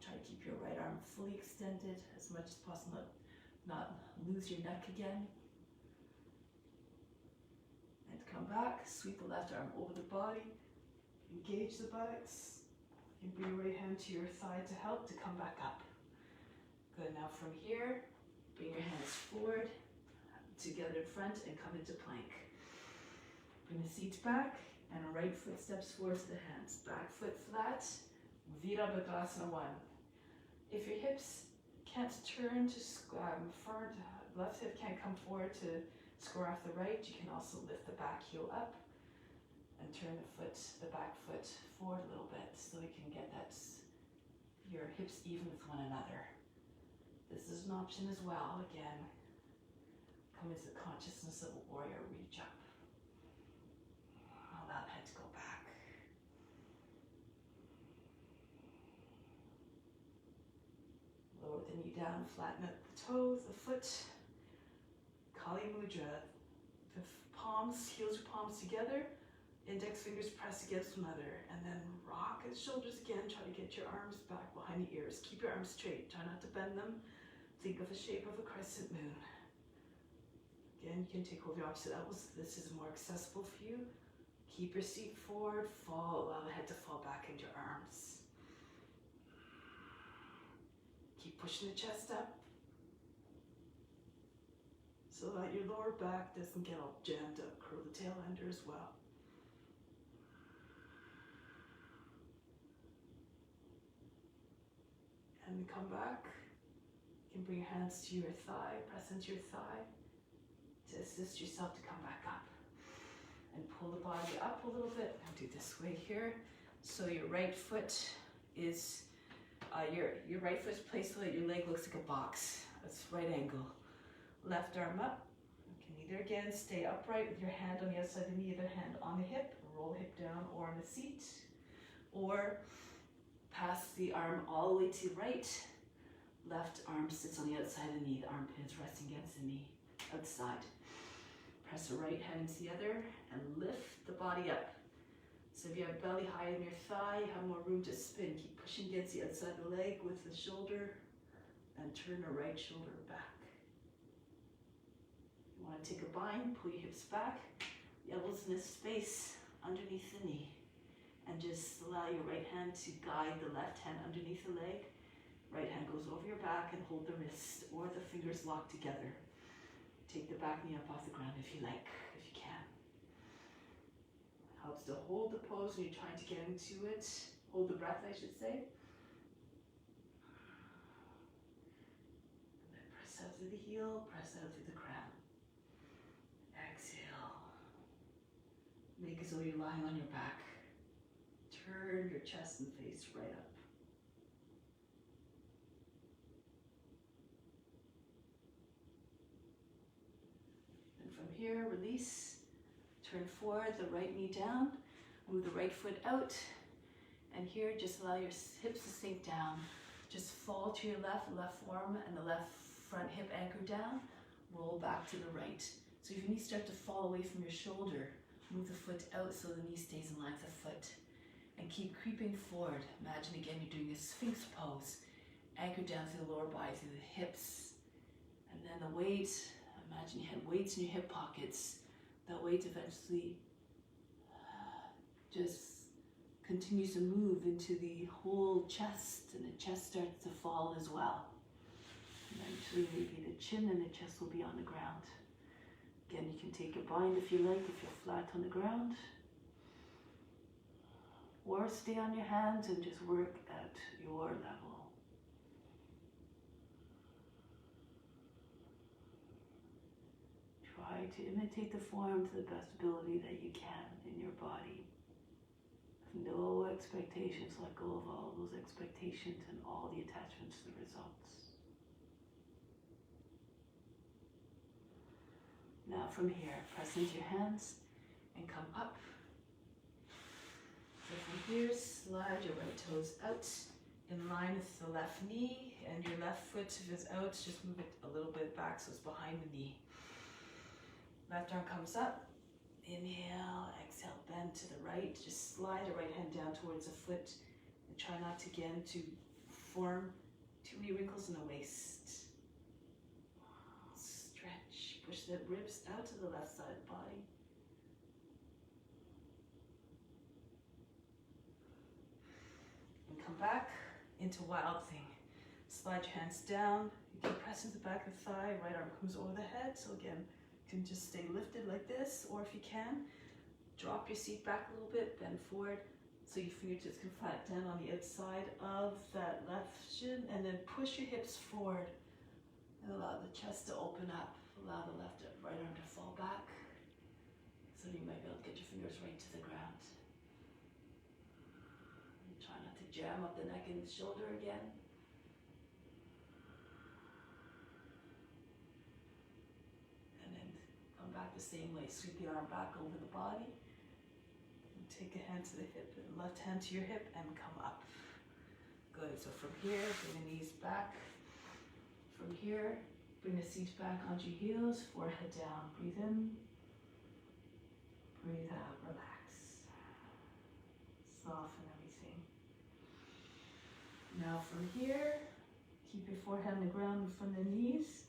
Try to keep your right arm fully extended as much as possible, not lose your neck again. And come back, sweep the left arm over the body, engage the buttocks, and bring your right hand to your thigh to help to come back up. Good, now from here, bring your hands forward, together in front, and come into plank. Bring the seat back, and right foot steps forward to the hands. Back foot flat, Virabhadrasana 1. If your hips can't turn to forward, left hip can't come forward to square off the right, you can also lift the back heel up and turn the back foot forward a little bit so you can get your hips even with one another. This is an option as well. Again, come into the consciousness of a warrior, reach up. Allow the head to go back. Lower the knee down, flatten out the toes, the foot. Kali Mudra. The palms, heels or palms together. Index fingers press against one another. And then rock the shoulders again. Try to get your arms back behind the ears. Keep your arms straight. Try not to bend them. Think of the shape of a crescent moon. Again, you can take hold of your opposite elbows. This is more accessible for you. Keep your seat forward. Allow the head to fall back into your arms. Keep Keep pushing the chest up so that your lower back doesn't get all jammed up. Curl the tail under as well. And come back. You can bring your hands to your thigh, press into your thigh to assist yourself to come back up. And pull the body up a little bit. And do this way here. So your right foot is your right foot is placed so that your leg looks like a box. That's right angle. Left arm up. You can either again stay upright with your hand on the outside of the knee, either hand on the hip, roll the hip down, or on the seat, or pass the arm all the way to the right. Left arm sits on the outside of the knee. The armpit is resting against the knee. Outside. Press the right hand to the other and lift the body up. So if you have belly high in your thigh, you have more room to spin. Keep pushing against the outside of the leg with the shoulder and turn the right shoulder back. You want to take a bind, pull your hips back, the elbows in a space underneath the knee. And just allow your right hand to guide the left hand underneath the leg. Right hand goes over your back and hold the wrist or the fingers locked together. Take the back knee up off the ground if you like, if you can. Helps to hold the pose when you're trying to get into it. Hold the breath, I should say. And then press out through the heel, press out through the crown. Exhale. Make as though you're lying on your back. Turn your chest and face right up. And from here, release. Turn forward, the right knee down. Move the right foot out. And here, just allow your hips to sink down. Just fall to your left forearm and the left front hip anchor down. Roll back to the right. So if your knees start to fall away from your shoulder, move the foot out so the knee stays in line with the foot. And keep creeping forward. Imagine again you're doing a Sphinx pose. Anchor down through the lower body, through the hips. And then the weight, imagine you had weights in your hip pockets. That weight eventually just continues to move into the whole chest, and the chest starts to fall as well. Eventually maybe the chin and the chest will be on the ground. Again, you can take a bind if you like, if you're flat on the ground. Or stay on your hands and just work at your level. Try to imitate the form to the best ability that you can in your body. No expectations, let go of all those expectations and all the attachments to the results. Now from here, press into your hands and come up. So from here, slide your right toes out in line with the left knee, and your left foot, if it's out, just move it a little bit back so it's behind the knee. Left arm comes up. Inhale, exhale, bend to the right. Just slide the right hand down towards the foot and try not to, again, to form too many wrinkles in the waist. Stretch, push the ribs out to the left side of the body. And come back into Wild Thing. Slide your hands down. You can press into the back of the thigh. Right arm comes over the head. So again, you can just stay lifted like this, or if you can, drop your seat back a little bit, bend forward so your fingertips can flat down on the outside of that left shin, and then push your hips forward and allow the chest to open up. Allow the right arm to fall back so you might be able to get your fingers right to the ground. And try not to jam up the neck and the shoulder again. Back the same way, sweep the arm back over the body. And take a hand to the hip and left hand to your hip and come up. Good, so from here, bring the knees back. From here, bring the seat back onto your heels, forehead down. Breathe in, breathe out, relax. Soften everything. Now from here, keep your forehead on the ground in front of the knees.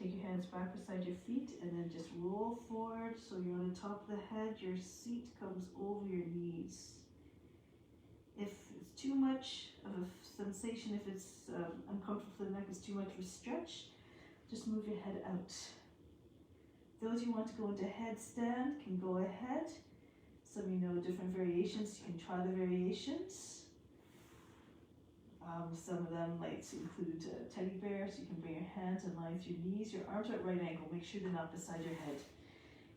Take your hands back beside your feet and then just roll forward so you're on the top of the head. Your seat comes over your knees. If it's too much of a sensation, if it's uncomfortable for the neck, it's too much of a stretch, just move your head out. Those who want to go into headstand can go ahead. Some of you know different variations, you can try the variations. Some of them might include teddy bears. You can bring your hands in line with your knees, your arms are at right angle. Make sure they're not beside your head.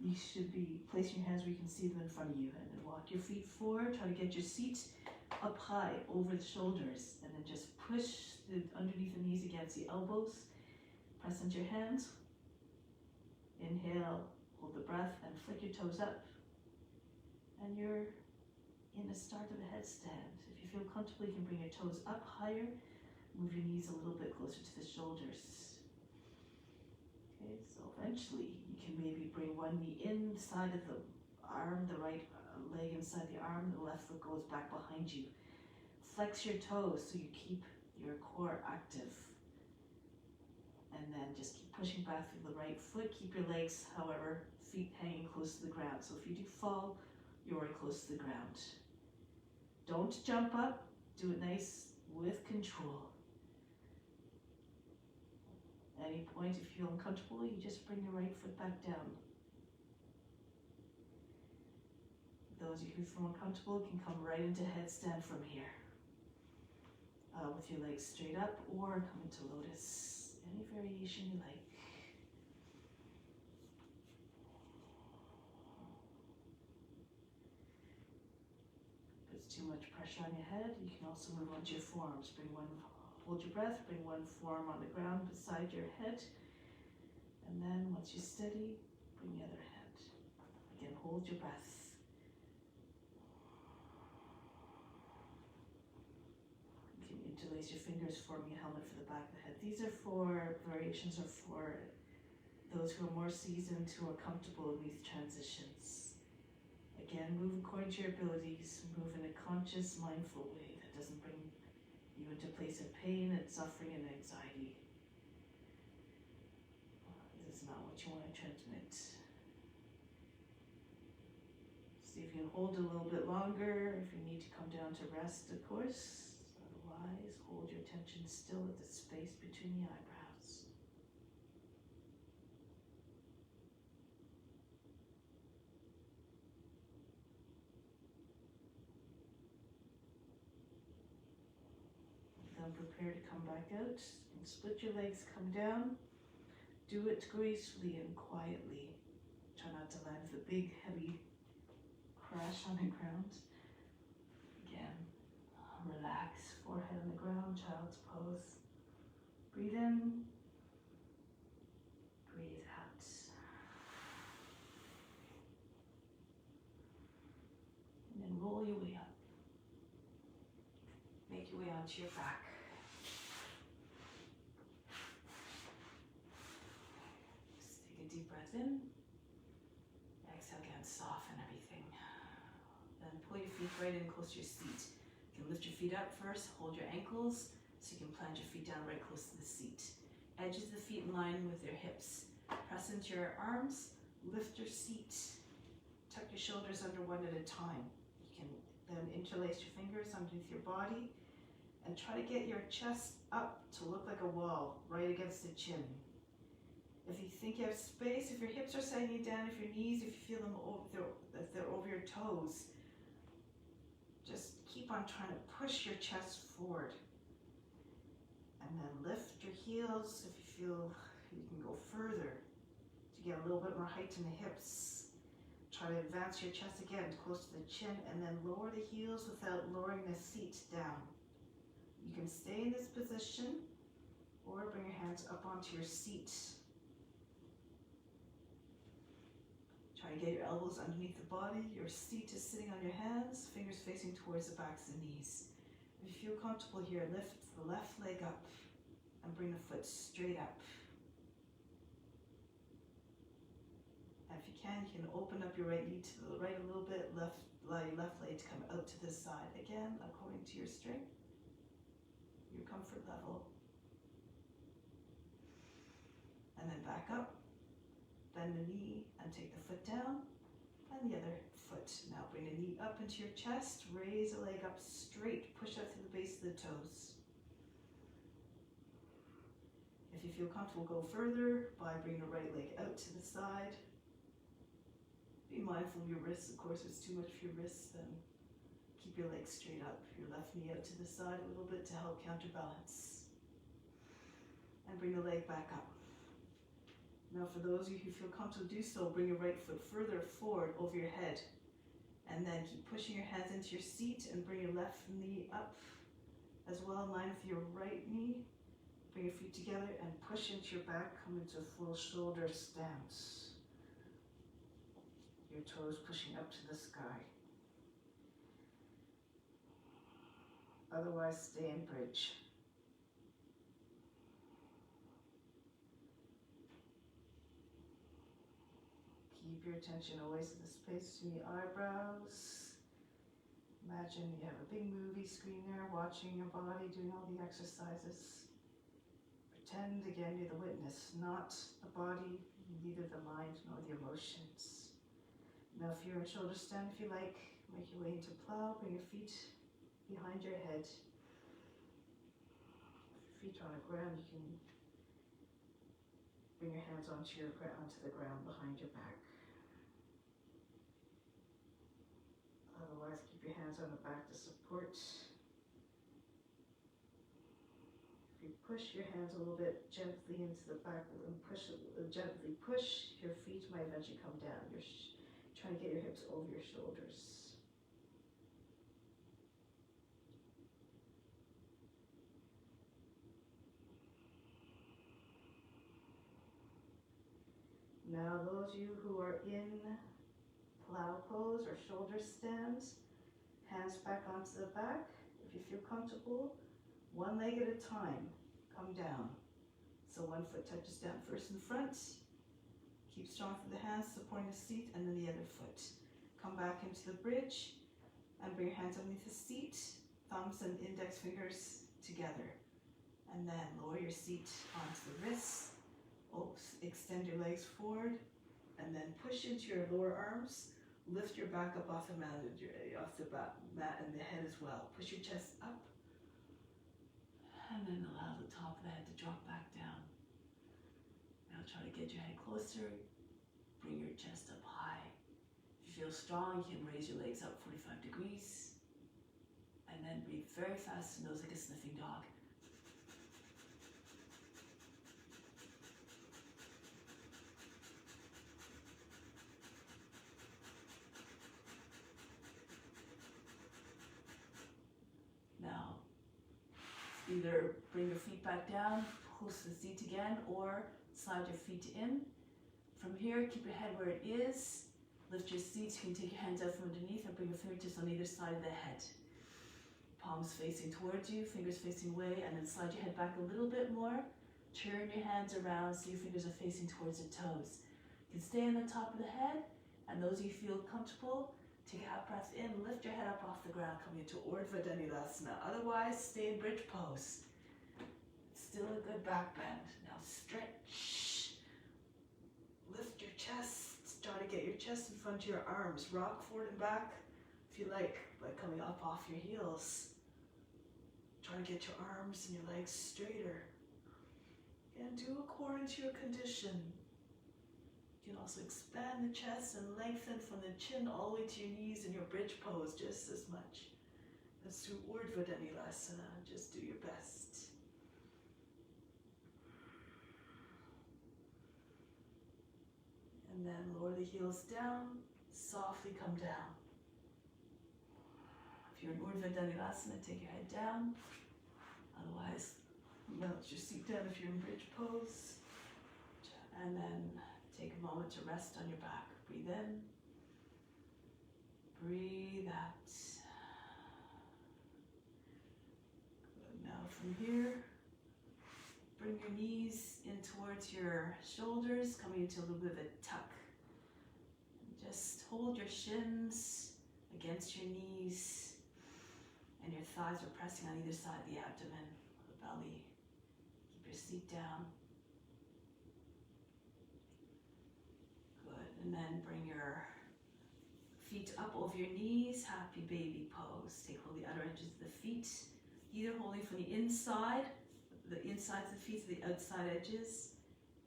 You should be placing your hands where you can see them in front of you. And then walk your feet forward. Try to get your seat up high over the shoulders. And then just push underneath the knees against the elbows. Press into your hands. Inhale, hold the breath, and flick your toes up. And you're in the start of a headstand. If you feel comfortable, you can bring your toes up higher. Move your knees a little bit closer to the shoulders. Okay, so eventually you can maybe bring one knee inside of the arm, the right leg inside the arm, the left foot goes back behind you. Flex your toes so you keep your core active. And then just keep pushing back through the right foot. Keep your legs, however, feet hanging close to the ground. So if you do fall, you're already close to the ground. Don't jump up. Do it nice with control. At any point, if you feel uncomfortable, you just bring your right foot back down. Those of you who feel uncomfortable can come right into headstand from here. With your legs straight up, or come into lotus. Any variation you like. Too much pressure on your head, you can also move onto your forearms. Hold your breath, bring one forearm on the ground beside your head. And then once you're steady, bring the other hand. Again, hold your breath. You can interlace your fingers, forming a helmet for the back of the head. These are variations are for those who are more seasoned, who are comfortable in these transitions. Again, move according to your abilities, move in a conscious, mindful way that doesn't bring you into a place of pain and suffering and anxiety. This is not what you want to transmit. See if you can hold a little bit longer, if you need to come down to rest, of course. Otherwise, hold your attention still at the space between the eyebrows. Prepare to come back out and split your legs, come down. Do it gracefully and quietly. Try not to land with a big heavy crash on the ground. Again, relax, forehead on the ground, child's pose. Breathe in, breathe out. And then roll your way up. Make your way onto your back. Deep breath in. Exhale again, soften everything. Then pull your feet right in close to your seat. You can lift your feet up first, hold your ankles so you can plant your feet down right close to the seat. Edges of the feet in line with your hips. Press into your arms, lift your seat. Tuck your shoulders under one at a time. You can then interlace your fingers underneath your body and try to get your chest up to look like a wall right against the chin. If you think you have space, if your hips are sagging down, if your knees, if you feel them if they're over your toes, just keep on trying to push your chest forward. And then lift your heels if you feel you can go further to get a little bit more height in the hips. Try to advance your chest again close to the chin, and then lower the heels without lowering the seat down. You can stay in this position or bring your hands up onto your seat. Try to get your elbows underneath the body. Your seat is sitting on your hands, fingers facing towards the backs and knees. If you feel comfortable here, lift the left leg up and bring the foot straight up. And if you can open up your right knee to the right a little bit, allow your left leg to come out to this side. Again, according to your strength, your comfort level. And then back up. Bend the knee and take the foot down, and the other foot. Now bring the knee up into your chest, raise the leg up straight, push up to the base of the toes. If you feel comfortable, go further by bringing the right leg out to the side. Be mindful of your wrists. Of course, if it's too much for your wrists, then keep your legs straight up. Your left knee out to the side a little bit to help counterbalance. And bring the leg back up. Now for those of you who feel comfortable to do so, bring your right foot further forward over your head. And then keep pushing your hands into your seat and bring your left knee up as well, in line with your right knee. Bring your feet together and push into your back, come into a full shoulder stance. Your toes pushing up to the sky. Otherwise, stay in bridge. Keep your attention always in the space between the eyebrows. Imagine you have a big movie screen there, watching your body, doing all the exercises. Pretend again you're the witness, not the body, neither the mind nor the emotions. Now if you're in shoulder stand, if you like, make your way into plow, bring your feet behind your head. If your feet are on the ground, you can bring your hands onto the ground behind your back. Otherwise, keep your hands on the back to support. If you push your hands a little bit gently into the back and gently push, your feet might eventually come down. You're trying to get your hips over your shoulders. Now those of you who are in plow pose or shoulder stands, hands back onto the back. If you feel comfortable, one leg at a time, come down. So one foot touches down first in front. Keep strong through the hands, supporting the seat, and then the other foot. Come back into the bridge and bring your hands underneath the seat, thumbs and index fingers together. And then lower your seat onto the wrists. Extend your legs forward and then push into your lower arms. Lift your back up off the mat and the head as well. Push your chest up and then allow the top of the head to drop back down. Now try to get your head closer. Bring your chest up high. If you feel strong, you can raise your legs up 45 degrees and then breathe very fast in nose like a sniffing dog. Now, either bring your feet back down, close to the seat again, or slide your feet in. From here, keep your head where it is. Lift your seat. You can take your hands out from underneath and bring your fingertips on either side of the head. Palms facing towards you, fingers facing away, and then slide your head back a little bit more. Turn your hands around so your fingers are facing towards the toes. You can stay on the top of the head, and those of you who feel comfortable, take a half breath in, lift your head up off the ground, coming into Urdhva Dhanurasana. Otherwise, stay in bridge pose. Still a good back bend. Now stretch. Lift your chest. Try to get your chest in front of your arms. Rock forward and back, if you like, by coming up off your heels. Try to get your arms and your legs straighter. And do according to your condition. You can also expand the chest and lengthen from the chin all the way to your knees in your bridge pose just as much as through Urdhva Dhanurasana. Just do your best. And then lower the heels down, softly come down. If you're in Urdhva Dhanurasana, take your head down. Otherwise, melt your seat down if you're in bridge pose. And then take a moment to rest on your back. Breathe in. Breathe out. Good. Now from here, bring your knees in towards your shoulders, coming into a little bit of a tuck. And just hold your shins against your knees, and your thighs are pressing on either side of the abdomen, the belly. Keep your seat down. Good. And then bring your Feet up over your knees, happy baby pose. Take hold of the outer edges of the feet, either holding from the insides of the feet to the outside edges.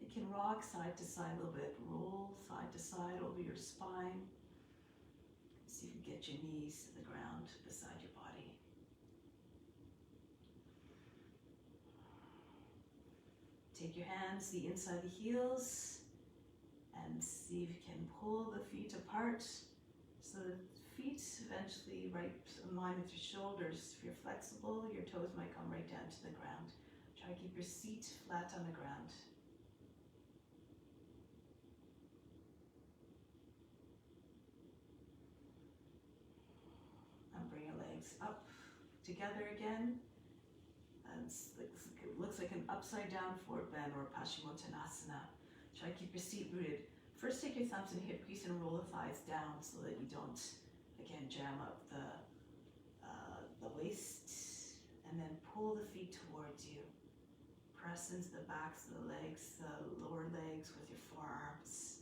You can rock side to side a little bit, roll side to side over your spine. See if you can get your knees to the ground beside your body. Take your hands to the inside of the heels and see if you can pull the feet apart so the feet eventually right in line with your shoulders. If you're flexible, your toes might come right down to the ground. Try to keep your seat flat on the ground. And bring your legs up together again. And it looks like an upside down forward bend or Paschimottanasana. Try to keep your seat rooted. First, take your thumbs and hip crease and roll the thighs down so that you don't, again, jam up the waist. And then pull the feet towards you. Press into the backs of the legs, the lower legs with your forearms.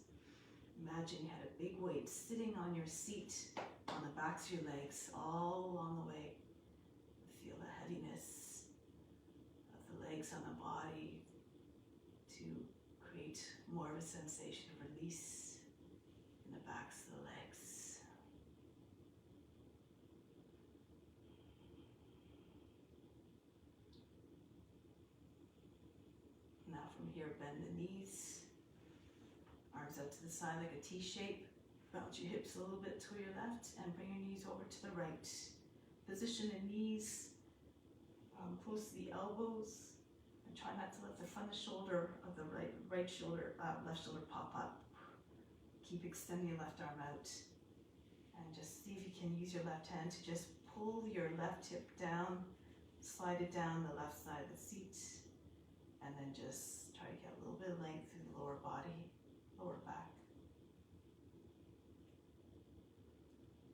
Imagine you had a big weight sitting on your seat, on the backs of your legs, all along the way. Feel the heaviness of the legs on the body to create more of a sensation of release in the backs of the legs. Now from here, bend the knees, arms out to the side like a T shape. Bounce your hips a little bit to your left and bring your knees over to the right. Position the knees close to the elbows and try not to let the front shoulder of the left shoulder pop up. Keep extending your left arm out and just see if you can use your left hand to just pull your left hip down, slide it down the left side of the seat, and then just try to get a little bit of length through the lower body, lower back.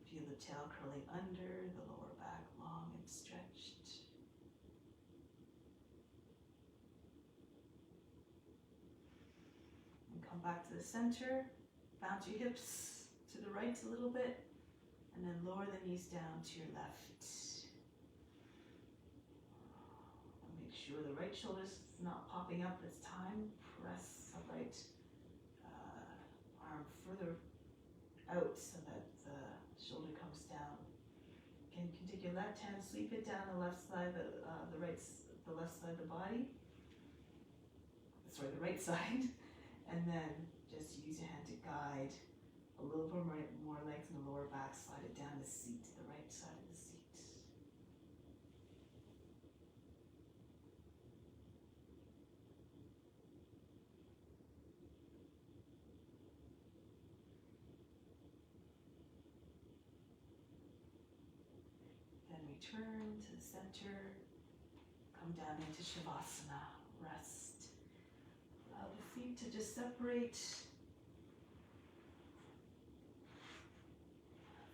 Feel the tail curling under, the lower back long and stretched. And come back to the center, bounce your hips to the right a little bit, and then lower the knees down to your left. And make sure the right shoulder is not popping up this time. Press the right arm further out so that the shoulder comes down. Again, you can take your left hand, sweep it down the left side, the left side of the body. Sorry, the right side, and then just use your hand to guide a little bit more length in the lower back. Slide it down the seat to the right side of the seat. Return to the center, come down into Shavasana, rest. Allow the feet to just separate,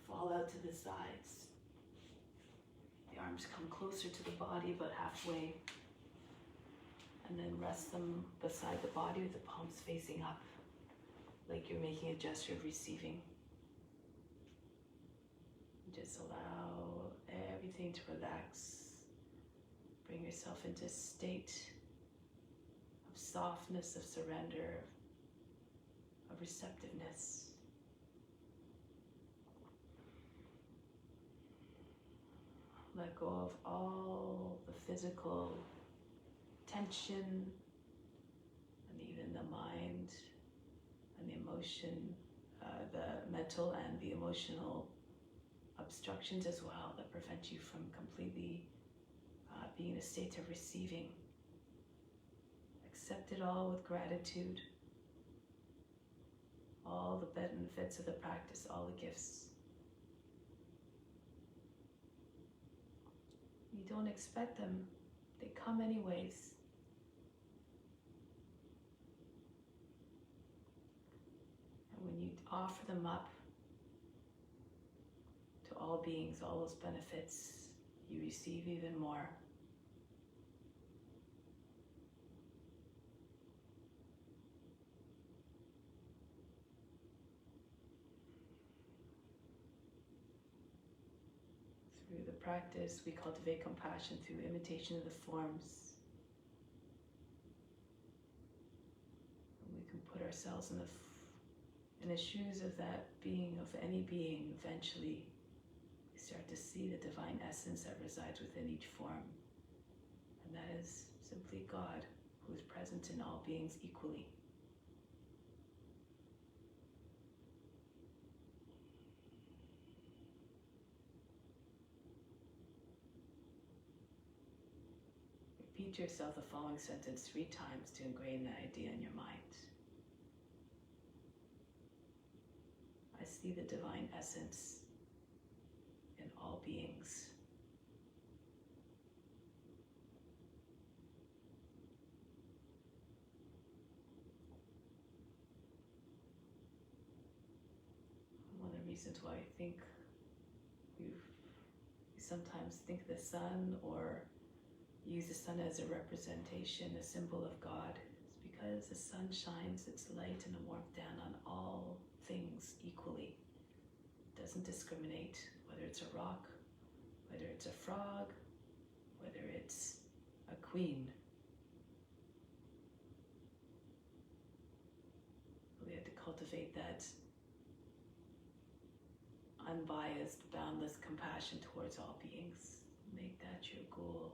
fall out to the sides. The arms come closer to the body, about halfway, and then rest them beside the body with the palms facing up, like you're making a gesture of receiving. Just allow everything to relax. Bring yourself into a state of softness, of surrender, of receptiveness. Let go of all the physical tension and even the mind and the emotion, the mental and the emotional obstructions as well that prevent you from completely being in a state of receiving. Accept it all with gratitude. All the benefits of the practice, all the gifts. You don't expect them, they come anyways. And when you offer them up to all beings, all those benefits, you receive even more. Through the practice, we cultivate compassion through imitation of the forms. And we can put ourselves in the shoes of that being, of any being. Eventually, we start to see the divine essence that resides within each form. And that is simply God, who is present in all beings equally. Repeat to yourself the following sentence 3 times to ingrain that idea in your mind. I see the divine essence in all beings. One of the reasons why I think we sometimes think the sun or use the sun as a representation, a symbol of God, is because the sun shines its light and warmth down on all things equally. It doesn't discriminate whether it's a rock, whether it's a frog, whether it's a queen. We have to cultivate that unbiased, boundless compassion towards all beings. Make that your goal.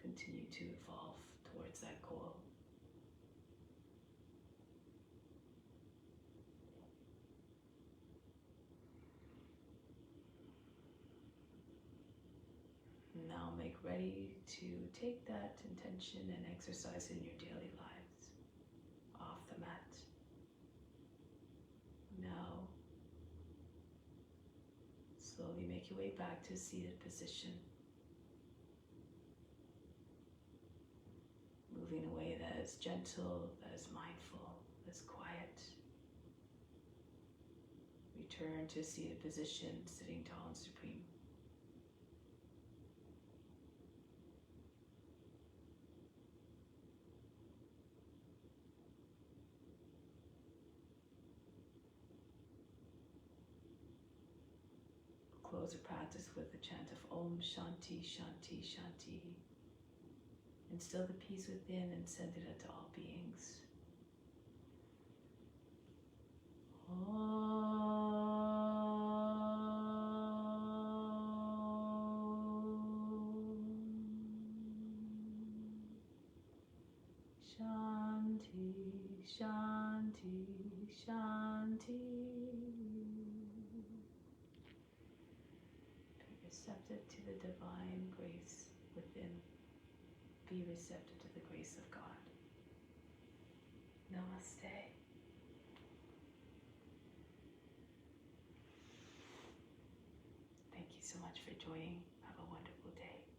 Continue to evolve towards that goal. Now make ready to take that intention and exercise in your daily lives off the mat. Now slowly make your way back to a seated position. Moving in a way that is gentle, that is mindful, that is quiet. Return to a seated position, sitting tall and supreme. Close the practice with the chant of Om Shanti Shanti Shanti. Instill the peace within and send it out to all beings. Om Shanti Shanti Shanti. Be receptive to the divine grace within. Be receptive to the grace of God. Namaste. Thank you so much for joining. Have a wonderful day.